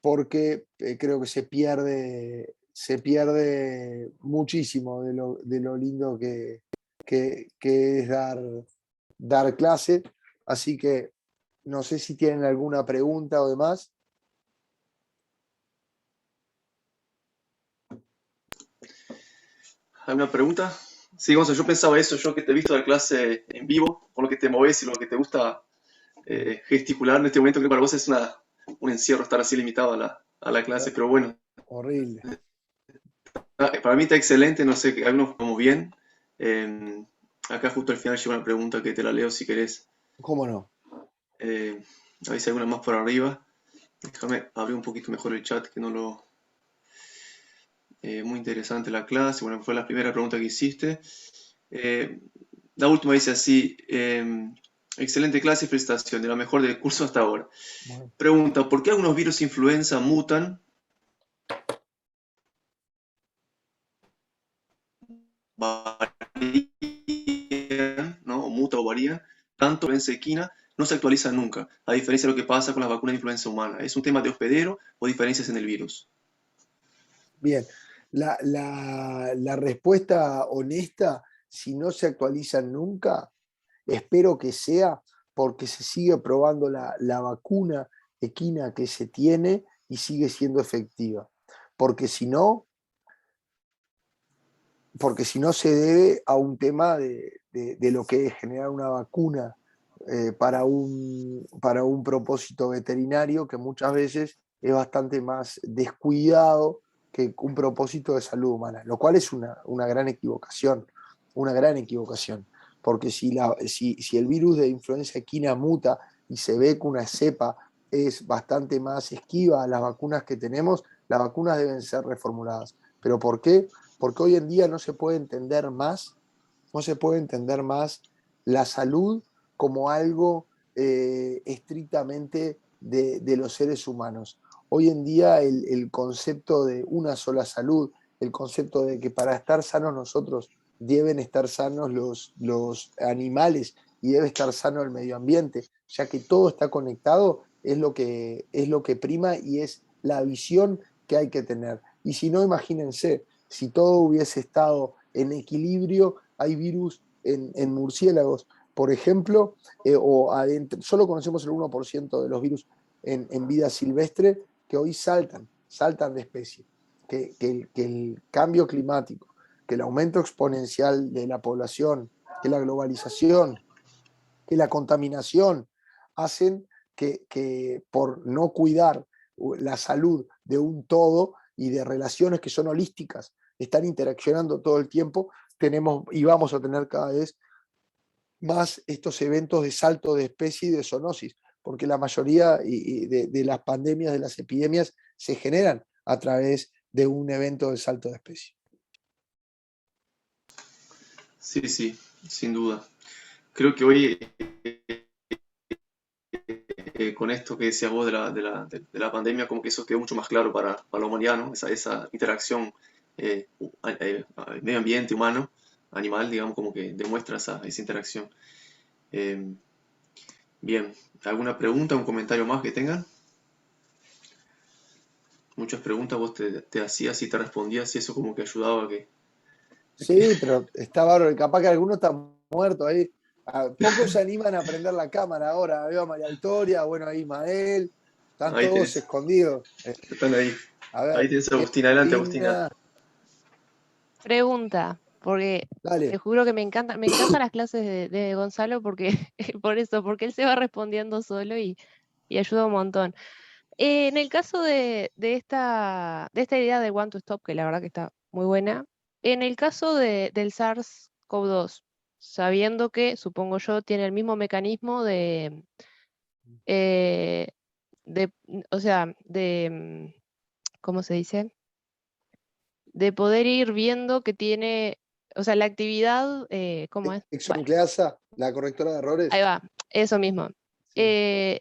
porque creo que se pierde muchísimo de lo lindo que es dar clase. Así que no sé si tienen alguna pregunta o demás. ¿Alguna pregunta? Sí, Gonzalo, yo pensaba eso, yo que te he visto dar clase en vivo, con lo que te moves y lo que te gusta gesticular en este momento, creo que para vos es un encierro estar así limitado a la clase, pero bueno. Horrible. Para mí está excelente, no sé, algunos como bien. Acá justo al final llega una pregunta que te la leo si querés. ¿Cómo no? A ver si hay alguna más por arriba. Déjame abrir un poquito mejor el chat, que no lo... muy interesante la clase. Bueno, fue la primera pregunta que hiciste. La última dice así: excelente clase y felicitación, de la mejor del curso hasta ahora. Bueno. Pregunta: ¿por qué algunos virus influenza mutan? Varían, ¿no? O muta o varía. Tanto en sequina no se actualiza nunca, a diferencia de lo que pasa con las vacunas de influenza humana. ¿Es un tema de hospedero o diferencias en el virus? Bien, la respuesta honesta, si no se actualizan nunca, espero que sea porque se sigue probando la vacuna equina que se tiene y sigue siendo efectiva. Porque si no se debe a un tema de lo que es generar una vacuna para un propósito veterinario, que muchas veces es bastante más descuidado que un propósito de salud humana, lo cual es una gran equivocación, porque si el virus de influenza equina muta y se ve que una cepa es bastante más esquiva a las vacunas que tenemos, las vacunas deben ser reformuladas. ¿Pero por qué? Porque hoy en día no se puede entender más la salud como algo estrictamente de los seres humanos. Hoy en día el concepto de una sola salud, el concepto de que para estar sanos nosotros deben estar sanos los animales y debe estar sano el medio ambiente, ya que todo está conectado, es lo que prima y es la visión que hay que tener. Y si no, imagínense, si todo hubiese estado en equilibrio, hay virus en murciélagos, por ejemplo, o adentro, solo conocemos el 1% de los virus en vida silvestre que hoy saltan de especie, que el cambio climático, que el aumento exponencial de la población, que la globalización, que la contaminación hacen que por no cuidar la salud de un todo y de relaciones que son holísticas, están interaccionando todo el tiempo, tenemos y vamos a tener cada vez más estos eventos de salto de especie y de zoonosis, porque la mayoría de las pandemias, de las epidemias, se generan a través de un evento de salto de especie. Sí, sí, sin duda. Creo que hoy, con esto que decías vos de la pandemia, como que eso quedó mucho más claro para la humanidad, ¿no? Esa interacción medio ambiente, humano, animal, digamos, como que demuestra esa interacción. Eh, Bien, ¿alguna pregunta, un comentario más que tengan? Muchas preguntas vos te hacías y te respondías y eso como que ayudaba a que... Sí, pero está bárbaro. Capaz que alguno está muerto ahí. Pocos se animan a prender la cámara ahora. Veo a María Victoria, bueno, a Ismael. Están Ahí todos tenés, escondidos. están ahí. A Ahí ver, tenés a Agustina, adelante Agustina. Agustina, Pregunta, porque te dale. juro que me encantan las clases de Gonzalo porque por eso, porque él se va respondiendo solo y ayuda un montón. En el caso de esta idea de One to Stop, que la verdad que está muy buena, en el caso del SARS-CoV-2, sabiendo que, supongo yo, tiene el mismo mecanismo eh, o sea, ¿cómo se dice? De poder ir viendo que tiene, o sea, la actividad, ¿cómo es? Bueno, Exonucleasa, la correctora de ahí errores. va, eso mismo. Sí.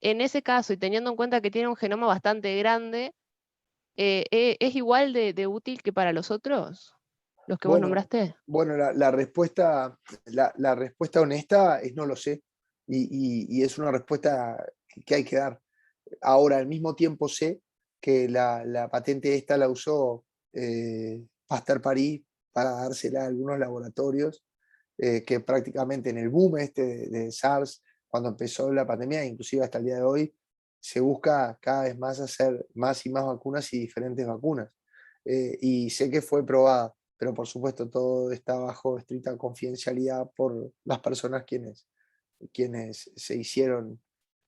En ese caso, y teniendo en cuenta que tiene un genoma bastante grande, ¿es igual de útil que para los otros, los que vos Bueno, nombraste? bueno, la respuesta, la respuesta honesta es no lo sé. Y es una respuesta que hay que dar. Ahora, al mismo tiempo sé que la patente esta la usó Pasteur Paris para dársela a algunos laboratorios que prácticamente en el boom este de SARS, cuando empezó la pandemia, inclusive hasta el día de hoy, se busca cada vez más hacer más y más vacunas y diferentes vacunas. Y sé que fue probada, pero por supuesto todo está bajo estricta confidencialidad por las personas quienes se hicieron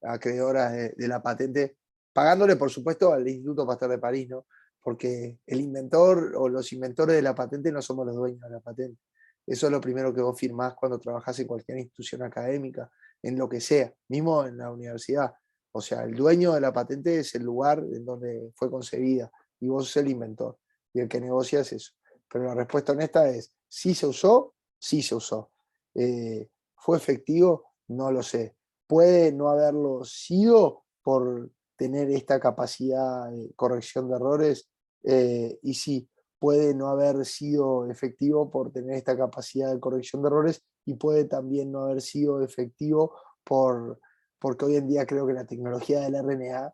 acreedoras de la patente, pagándole por supuesto al Instituto Pasteur de París, ¿no? Porque el inventor o los inventores de la patente no somos los dueños de la patente. Eso es lo primero que vos firmás cuando trabajás en cualquier institución académica, en lo que sea, mismo en la universidad. O sea, el dueño de la patente es el lugar en donde fue concebida y vos sos el inventor y el que negocia es eso. Pero la respuesta honesta es, ¿sí se usó? Sí se usó. ¿Fue efectivo? No lo sé. Puede no haberlo sido por tener esta capacidad de corrección de errores y sí, puede no haber sido efectivo por tener esta capacidad de corrección de errores y puede también no haber sido efectivo porque hoy en día creo que la tecnología del RNA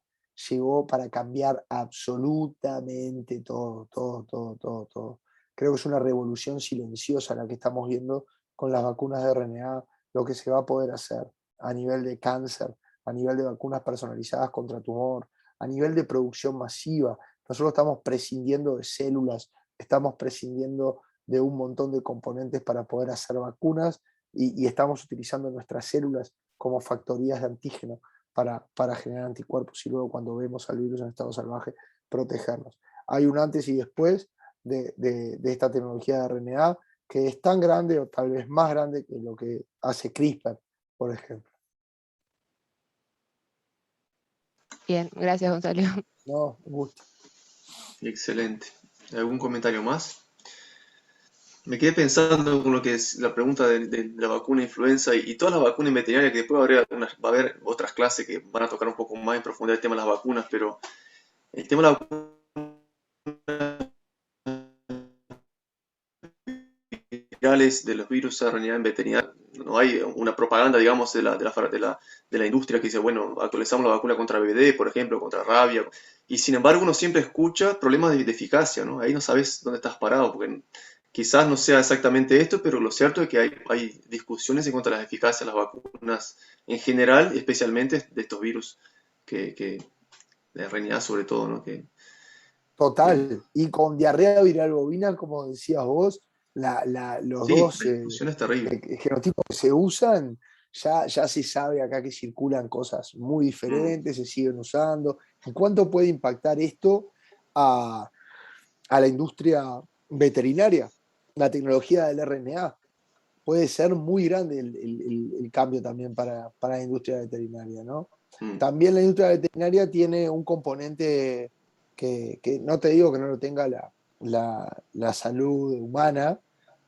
llegó para cambiar absolutamente todo, todo, todo, todo, todo. Creo que es una revolución silenciosa la que estamos viendo con las vacunas de RNA, lo que se va a poder hacer a nivel de cáncer, a nivel de vacunas personalizadas contra tumor, a nivel de producción masiva. Nosotros estamos prescindiendo de células, estamos prescindiendo de un montón de componentes para poder hacer vacunas y estamos utilizando nuestras células como factorías de antígeno para generar anticuerpos y luego cuando vemos al virus en estado salvaje, protegernos. hay un antes y después de esta tecnología de RNA, que es tan grande o tal vez más grande que lo que hace CRISPR, por ejemplo. Bien, gracias, Gonzalo. No, un gusto. Excelente. ¿Algún comentario más? Me quedé pensando con lo que es la pregunta de la vacuna influenza y todas las vacunas veterinarias, que después va a haber otras clases que van a tocar un poco más en profundidad el tema de las vacunas, pero el tema de la vacuna de los virus RNA en veterinaria, no hay una propaganda, digamos, de la industria que dice, bueno, actualizamos la vacuna contra BD, por ejemplo, contra rabia, y sin embargo uno siempre escucha problemas de eficacia, ¿no? Ahí no sabes dónde estás parado, porque quizás no sea exactamente esto, pero lo cierto es que hay discusiones en cuanto a la eficacia de las vacunas en general, y especialmente de estos virus, de RNA sobre todo, ¿no? Total. Y con diarrea viral bovina, como decías vos, los Sí, dos la discusión es terrible. genotipos que se usan, ya se sabe acá que circulan cosas muy Mm. diferentes, se siguen usando. ¿Y cuánto puede impactar esto a la industria veterinaria? La tecnología del RNA. Puede ser muy grande el cambio también para la industria veterinaria, ¿no? Mm. También la industria veterinaria tiene un componente que no te digo que no lo tenga la salud humana,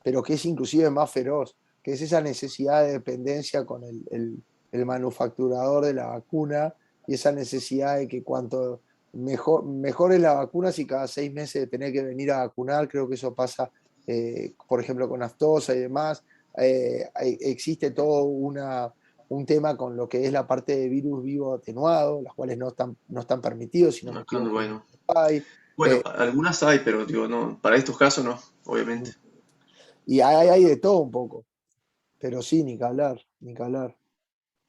pero que es inclusive más feroz, que es esa necesidad de dependencia con el manufacturador de la vacuna y esa necesidad de que cuanto mejor es la vacuna, si cada 6 meses de tener que venir a vacunar, creo que eso pasa, por ejemplo, con aftosa y demás. Existe todo un tema con lo que es la parte de virus vivo atenuado, las cuales no están permitidos, si no me Acá en equivoco. Uruguay no. Hay. Bueno, algunas hay, pero digo, no, para estos casos no, obviamente. Y hay de todo un poco. Pero sí, ni que hablar, ni que hablar.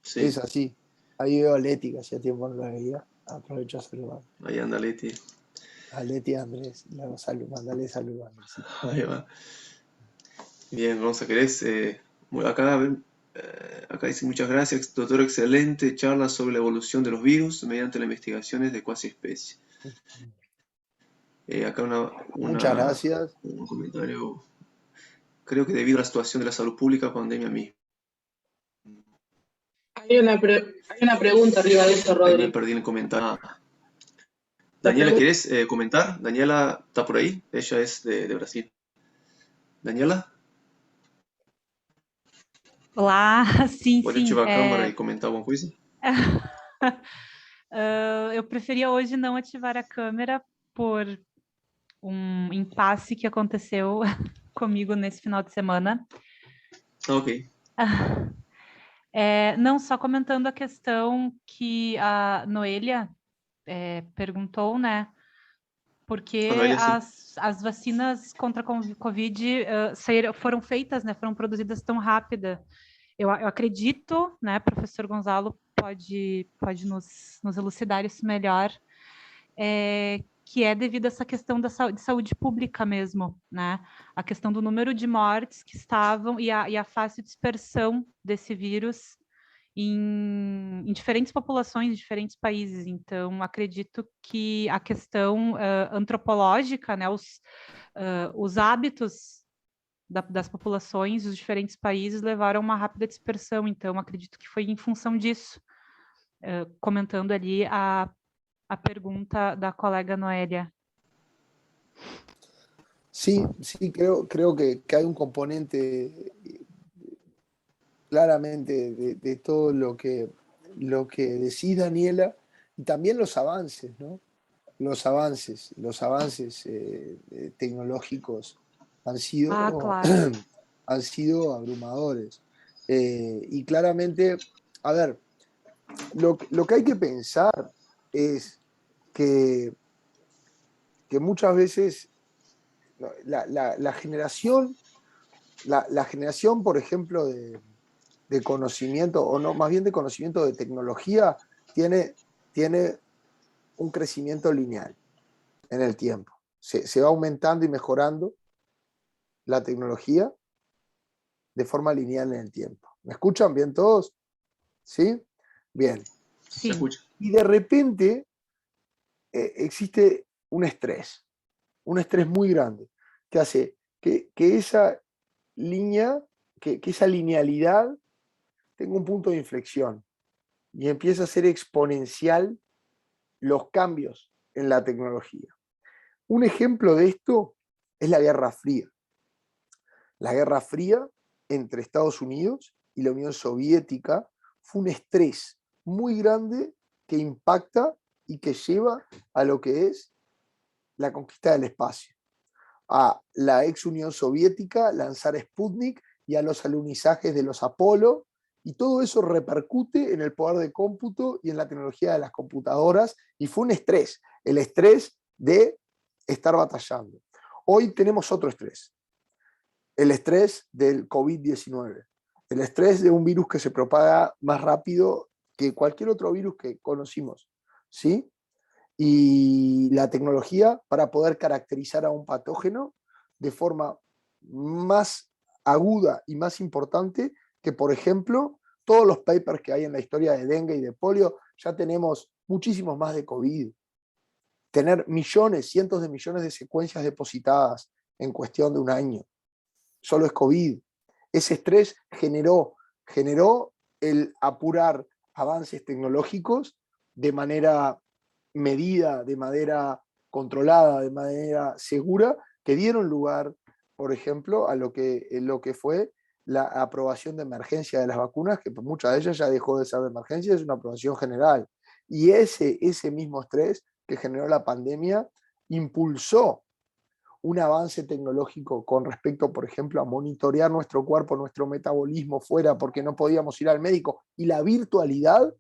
Sí, Es así. Ahí veo a Leti, que hacía tiempo no la veía. Aprovecho a saludar. ahí anda Leti. A Leti y a Andrés. Mandale saludos a Andrés. Ahí va. Bien, Gonza, ¿querés? Acá dice muchas gracias, doctor, excelente charla sobre la evolución de los virus mediante las investigaciones de cuasi especies. Acá Muchas gracias. un comentario. Creo que debido a la situación de la salud pública, pandemia misma. Hay una pregunta arriba de eso, Ahí me Rodri. perdí en el comentario. Daniela, ¿querés comentar? Daniela está por ahí, ella es de Brasil. Daniela, Olá, sim, pode sim. ativar a câmera e comentar alguma coisa? Eu preferia hoje não ativar a câmera por um impasse que aconteceu comigo nesse final de semana. Ok. Não, só comentando a questão que a Noelia perguntou, né? Porque Noelia, as vacinas contra a Covid foram feitas, né? Foram produzidas tão rápida. Eu acredito, né, professor Gonzalo pode nos elucidar isso melhor, que é devido a essa questão de saúde pública mesmo, né? A questão do número de mortes que estavam e a fácil dispersão desse vírus em diferentes populações, em diferentes países. Então, acredito que a questão antropológica, né, os hábitos das populações dos diferentes países levaram a uma rápida dispersão. Então, acredito que foi em função disso. Comentando ali a pergunta da colega Noelia. Sí, creo que hay un componente claramente de todo lo que decís, Daniela, y también los avances, ¿no? Los avances tecnológicos han sido, claro. han sido abrumadores. Y claramente, a ver, lo que hay que pensar es que muchas veces la generación, por ejemplo, de conocimiento, o no, más bien de conocimiento de tecnología, tiene un crecimiento lineal en el tiempo. Se va aumentando y mejorando la tecnología de forma lineal en el tiempo. ¿Me escuchan bien todos? ¿Sí? Bien. Sí. Se escucha. Y de repente existe un estrés. un estrés muy grande, que hace que esa línea, que esa linealidad tenga un punto de inflexión y empieza a ser exponencial los cambios en la tecnología. Un ejemplo de esto es la Guerra Fría. La Guerra Fría entre Estados Unidos y la Unión Soviética fue un estrés muy grande que impacta y que lleva a lo que es la conquista del espacio. A la ex Unión Soviética lanzar Sputnik y a los alunizajes de los Apolo, y todo eso repercute en el poder de cómputo y en la tecnología de las computadoras, y fue un estrés, el estrés de estar batallando. Hoy tenemos otro estrés, el estrés del COVID-19, el estrés de un virus que se propaga más rápido que cualquier otro virus que conocimos, ¿sí? Y la tecnología para poder caracterizar a un patógeno de forma más aguda y más importante que, por ejemplo, todos los papers que hay en la historia de dengue y de polio. Ya tenemos muchísimos más de COVID. Tener millones, cientos de millones de secuencias depositadas en cuestión de un año. Solo es COVID. Ese estrés generó el apurar avances tecnológicos de manera medida, de manera controlada, de manera segura, que dieron lugar, por ejemplo, a lo que fue la aprobación de emergencia de las vacunas, que muchas de ellas ya dejó de ser de emergencia, es una aprobación general. Y ese mismo estrés que generó la pandemia impulsó un avance tecnológico con respecto, por ejemplo, a monitorear nuestro cuerpo, nuestro metabolismo fuera, porque no podíamos ir al médico, y la virtualidad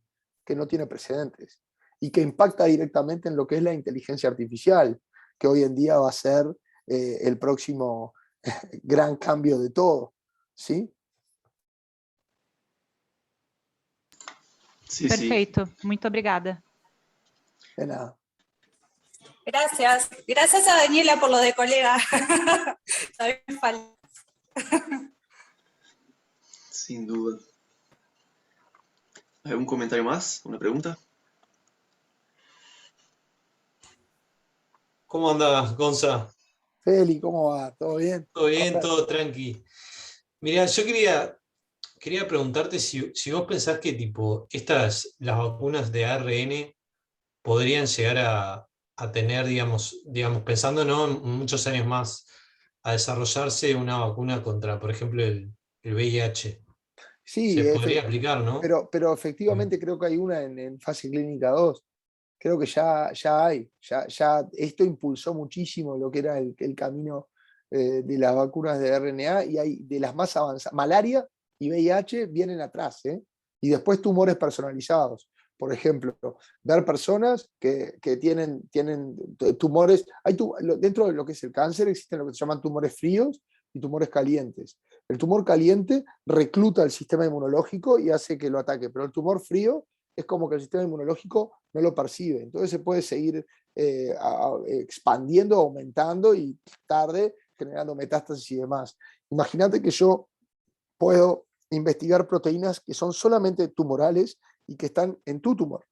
que no tiene precedentes y que impacta directamente en lo que es la inteligencia artificial, que hoy en día va a ser el próximo gran cambio de todo, ¿sí? Sí, Perfeito, muito obrigada. De nada. Gracias. Gracias a Daniela por lo de colega. También falta. sin duda. ¿Algún comentario más? ¿Una pregunta? ¿Cómo andás, Gonza? Feli, ¿cómo va? ¿Todo bien? ¿Todo bien? ¿Todo tranqui? Mirá, yo quería preguntarte si vos pensás que tipo las vacunas de ARN podrían llegar a tener, digamos, pensando ¿no? en muchos años más, a desarrollarse una vacuna contra, por ejemplo, el VIH. Sí, Se podría aplicar, ¿no? pero efectivamente creo que hay una en fase clínica 2. Creo que ya hay. Ya esto impulsó muchísimo lo que era el camino de las vacunas de RNA, y hay de las más avanzadas. Malaria y VIH vienen atrás, ¿eh? Y después tumores personalizados. Por ejemplo, ver personas que tienen tumores. Dentro de lo que es el cáncer existen lo que se llaman tumores fríos y tumores calientes. El tumor caliente recluta el sistema inmunológico y hace que lo ataque, pero el tumor frío es como que el sistema inmunológico no lo percibe. Entonces se puede seguir expandiendo, aumentando y tarde generando metástasis y demás. Imagínate que yo puedo investigar proteínas que son solamente tumorales y que están en tu tumor,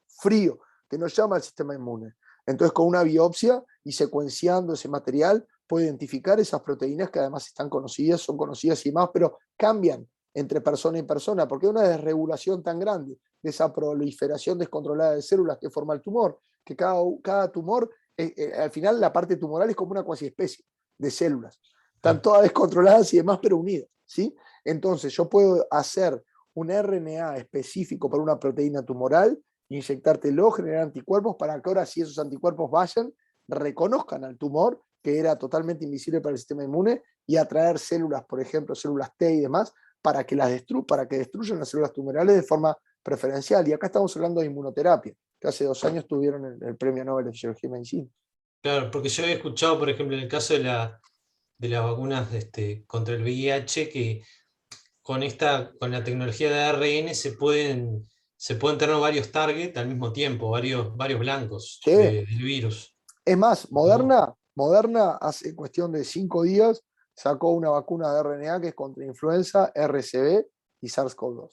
frío, que no llama al sistema inmune. Entonces, con una biopsia y secuenciando ese material, puedo identificar esas proteínas que además están conocidas, son conocidas y más, pero cambian entre persona y persona, porque hay una desregulación tan grande de esa proliferación descontrolada de células que forma el tumor, que cada tumor, al final la parte tumoral es como una cuasi especie de células. Están todas descontroladas y demás, pero unidas, ¿sí? Entonces, yo puedo hacer un RNA específico para una proteína tumoral, inyectártelo, generar anticuerpos para que ahora si esos anticuerpos vayan, reconozcan al tumor, que era totalmente invisible para el sistema inmune, y atraer células, por ejemplo, células T y demás, para que destruyan las células tumorales de forma preferencial. Y acá estamos hablando de inmunoterapia, que hace 2 años tuvieron el Premio Nobel de Fisiología y Medicina. Claro, porque yo había escuchado, por ejemplo, en el caso de las vacunas contra el VIH, que con la tecnología de ARN se pueden tener varios targets al mismo tiempo, varios blancos Sí. del virus. Es más, Moderna hace cuestión de 5 días sacó una vacuna de RNA que es contra influenza, RSV y SARS-CoV-2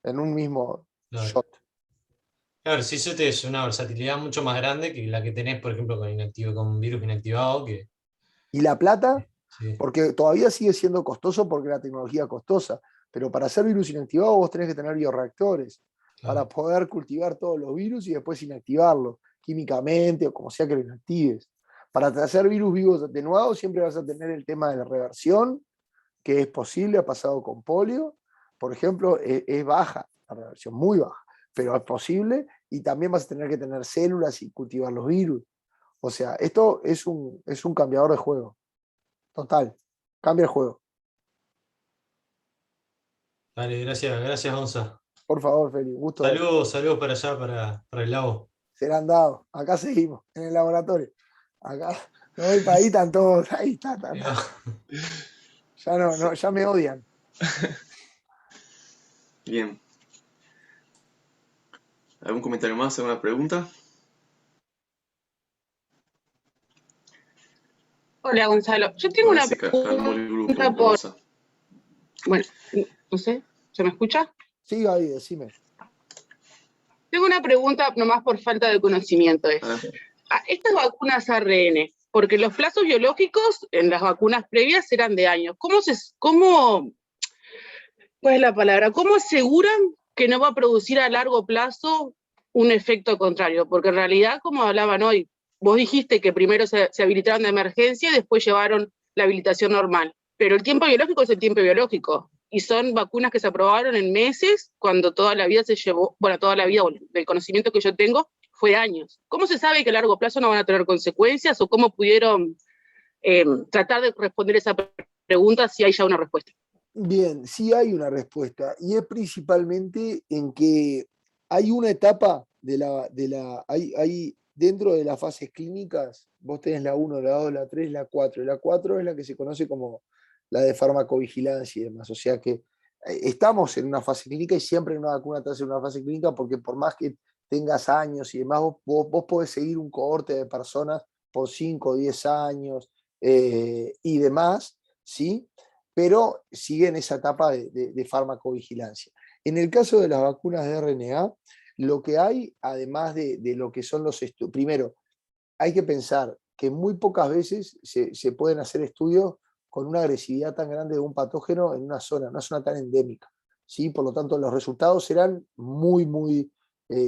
en un mismo shot. Claro, sí, eso es una versatilidad mucho más grande que la que tenés, por ejemplo, con un virus inactivado, que ¿Y la plata? sí, Porque todavía sigue siendo costoso porque la tecnología es costosa, pero para hacer virus inactivado vos tenés que tener bioreactores para claro. poder cultivar todos los virus y después inactivarlos químicamente o como sea que lo inactives. Para hacer virus vivos atenuados siempre vas a tener el tema de la reversión, que es posible, ha pasado con polio, por ejemplo, es baja, la reversión muy baja, pero es posible y también vas a tener que tener células y cultivar los virus. O sea, esto es un cambiador de juego, total, cambia el juego. Dale, gracias, Gonza. Por favor, Feli, gusto verte. Saludos para allá, para el lago. Serán dados. Acá seguimos, en el laboratorio. Acá me voy para ahí, están todos. Ahí está. Ya no, ya me odian. Bien. ¿Algún comentario más? ¿Alguna pregunta? Hola, Gonzalo. Yo tengo Ahora una se calmó el grupo, pregunta por... Gonza. Bueno, no sé, ¿se me escucha? Sí, Gaby, decime. Tengo una pregunta nomás por falta de conocimiento. Estas vacunas ARN, porque los plazos biológicos en las vacunas previas eran de años. ¿Cuál es la palabra? ¿Cómo aseguran que no va a producir a largo plazo un efecto contrario? Porque en realidad, como hablaban hoy, vos dijiste que primero se habilitaron de emergencia y después llevaron la habilitación normal. Pero el tiempo biológico es el tiempo biológico. Y son vacunas que se aprobaron en meses, cuando toda la vida se llevó, bueno, toda la vida, del conocimiento que yo tengo, fue años. ¿Cómo se sabe que a largo plazo no van a tener consecuencias o cómo pudieron tratar de responder esa pregunta si hay ya una respuesta? Bien, sí hay una respuesta y es principalmente en que hay una etapa hay dentro de las fases clínicas, vos tenés la 1, la 2, la 3, la 4. La 4 es la que se conoce como la de farmacovigilancia y demás. O sea que estamos en una fase clínica y siempre en una vacuna te hace una fase clínica porque por más que tengas años y demás, vos podés seguir un cohorte de personas por 5 o 10 años y demás, ¿sí? Pero sigue en esa etapa de farmacovigilancia. En el caso de las vacunas de RNA, lo que hay, además de lo que son los estudios, primero, hay que pensar que muy pocas veces se pueden hacer estudios con una agresividad tan grande de un patógeno en una zona tan endémica, ¿sí? Por lo tanto, los resultados serán muy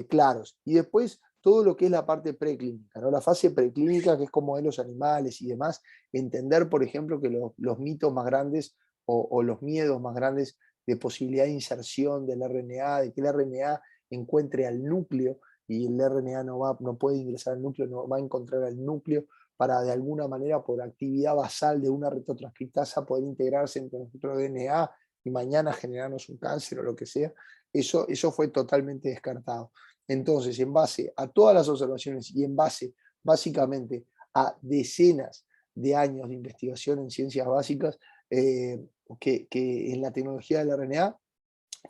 claros. Y después, todo lo que es la parte preclínica, ¿no? La fase preclínica, que es como de los animales y demás, entender, por ejemplo, que los mitos más grandes o los miedos más grandes de posibilidad de inserción del RNA, de que el RNA encuentre al núcleo y el RNA no puede ingresar al núcleo, no va a encontrar al núcleo para de alguna manera por actividad basal de una retrotranscriptasa poder integrarse entre nuestro DNA y mañana generarnos un cáncer o lo que sea. Eso fue totalmente descartado. Entonces, en base a todas las observaciones y en base básicamente a decenas de años de investigación en ciencias básicas, que en la tecnología del RNA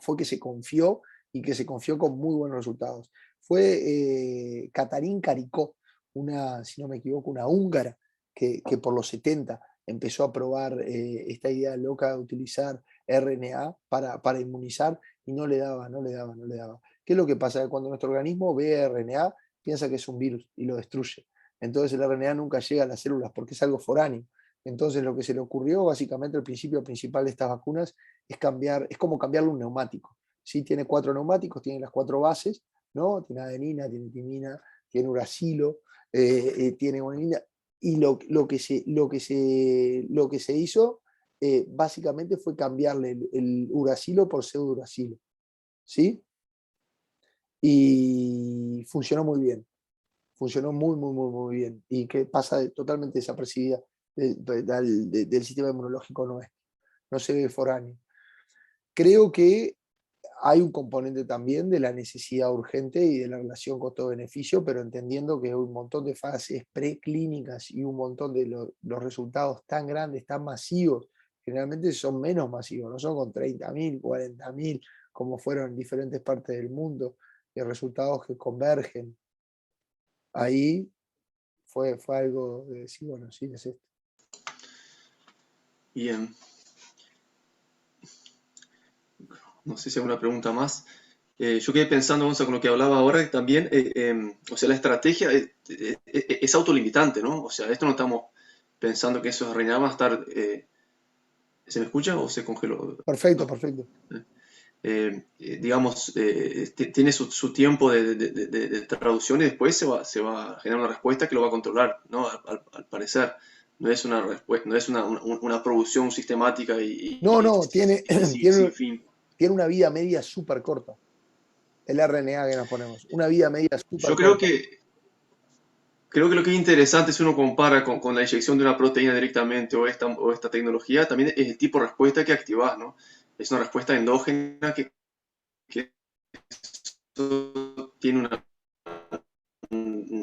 fue que se confió y que se confió con muy buenos resultados. Fue Katalin Karikó, si no me equivoco, una húngara que por los 70 empezó a probar esta idea loca de utilizar RNA para inmunizar y no le daba. ¿Qué es lo que pasa? Cuando nuestro organismo ve RNA, piensa que es un virus y lo destruye. Entonces el RNA nunca llega a las células porque es algo foráneo. Entonces lo que se le ocurrió, básicamente el principio principal de estas vacunas, es como cambiarle un neumático. ¿Sí? Tiene 4 neumáticos, tiene las 4 bases, ¿no? Tiene adenina, tiene timina, tiene uracilo, tiene guanina, y lo que se hizo básicamente fue cambiarle el uracilo por pseudouracilo, ¿sí? Y funcionó muy bien, funcionó muy bien, y que pasa totalmente desapercibida del sistema inmunológico nuestro, no se ve foráneo. Creo que hay un componente también de la necesidad urgente y de la relación costo-beneficio, pero entendiendo que hay un montón de fases preclínicas y un montón de los resultados tan grandes, tan masivos, generalmente son menos masivos, no son con 30.000, 40.000, como fueron en diferentes partes del mundo, y resultados que convergen. Ahí fue algo de decir, bueno, sí, es esto. Bien. No sé si hay alguna pregunta más. yo quedé pensando, Gonza, con lo que hablaba ahora, que también, o sea, la estrategia es autolimitante, ¿no? O sea, esto no estamos pensando que esos RNA van a estar... ¿se me escucha o se congeló? Perfecto, No. perfecto. Digamos, tiene su tiempo de traducción y después se va a generar una respuesta que lo va a controlar, ¿no? Al parecer. No es una respuesta, no es una producción sistemática No, tiene, sin fin. tiene una vida media súper corta. El RNA que nos ponemos. Una vida media súper Yo corta. creo que lo que es interesante si uno compara con la inyección de una proteína directamente o esta tecnología, también es el tipo de respuesta que activas, ¿no? Es una respuesta endógena que tiene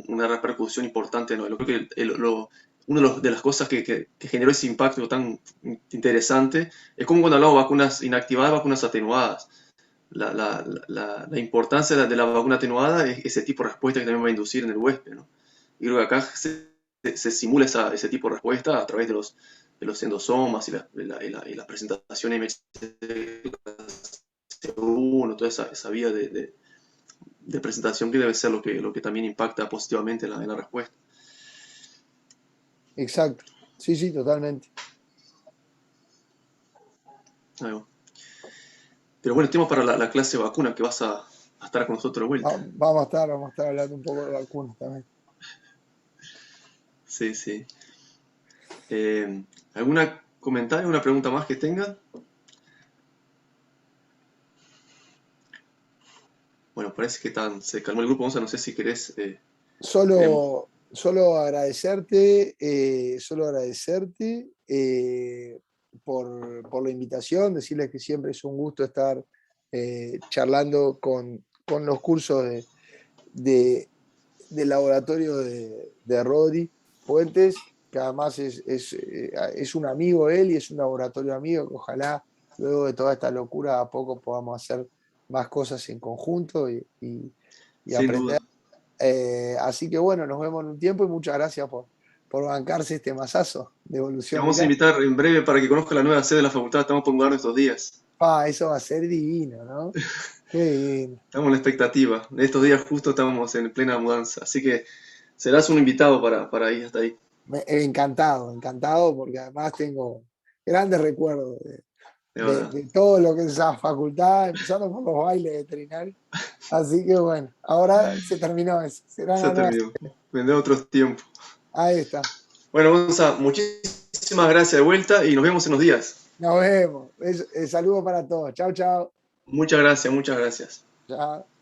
una repercusión importante, ¿no? Creo que una de las cosas que generó ese impacto tan interesante es como cuando hablamos de vacunas inactivadas, vacunas atenuadas. La importancia de la vacuna atenuada es ese tipo de respuesta que también va a inducir en el huésped, ¿no? Y creo que acá se simula ese tipo de respuesta a través de los endosomas y la presentación MHC1, toda esa vía de presentación que debe ser lo que también impacta positivamente en la respuesta. Exacto. Sí, totalmente. Pero bueno, tenemos para la clase de vacuna que vas a estar con nosotros de vuelta. Vamos a estar hablando un poco de vacunas también. Sí. ¿Algún comentario, alguna pregunta más que tenga? Bueno, parece que se calmó el grupo, Gonza, no sé si querés... Solo agradecerte por la invitación, decirles que siempre es un gusto estar charlando con los cursos del laboratorio de Rodri Fuentes, que además es un amigo él y es un laboratorio amigo, que ojalá luego de toda esta locura a poco podamos hacer más cosas en conjunto y aprender. Así que bueno, nos vemos en un tiempo y muchas gracias por bancarse este masazo de evolución. Te vamos a invitar en breve para que conozca la nueva sede de la facultad. Estamos por mudar estos días. Eso va a ser divino, ¿no? Qué divino. Estamos en la expectativa. De estos días justo estamos en plena mudanza. Así que serás un invitado para ir hasta ahí. Encantado, porque además tengo grandes recuerdos de todo lo que es esa facultad, empezando por los bailes veterinarios. Así que bueno, ahora se terminó eso. Se terminó. Vendrá otros tiempos. Ahí está. Bueno, Gonza, muchísimas gracias de vuelta y nos vemos en unos días. Nos vemos. Saludos para todos. Chao. Muchas gracias. Chao.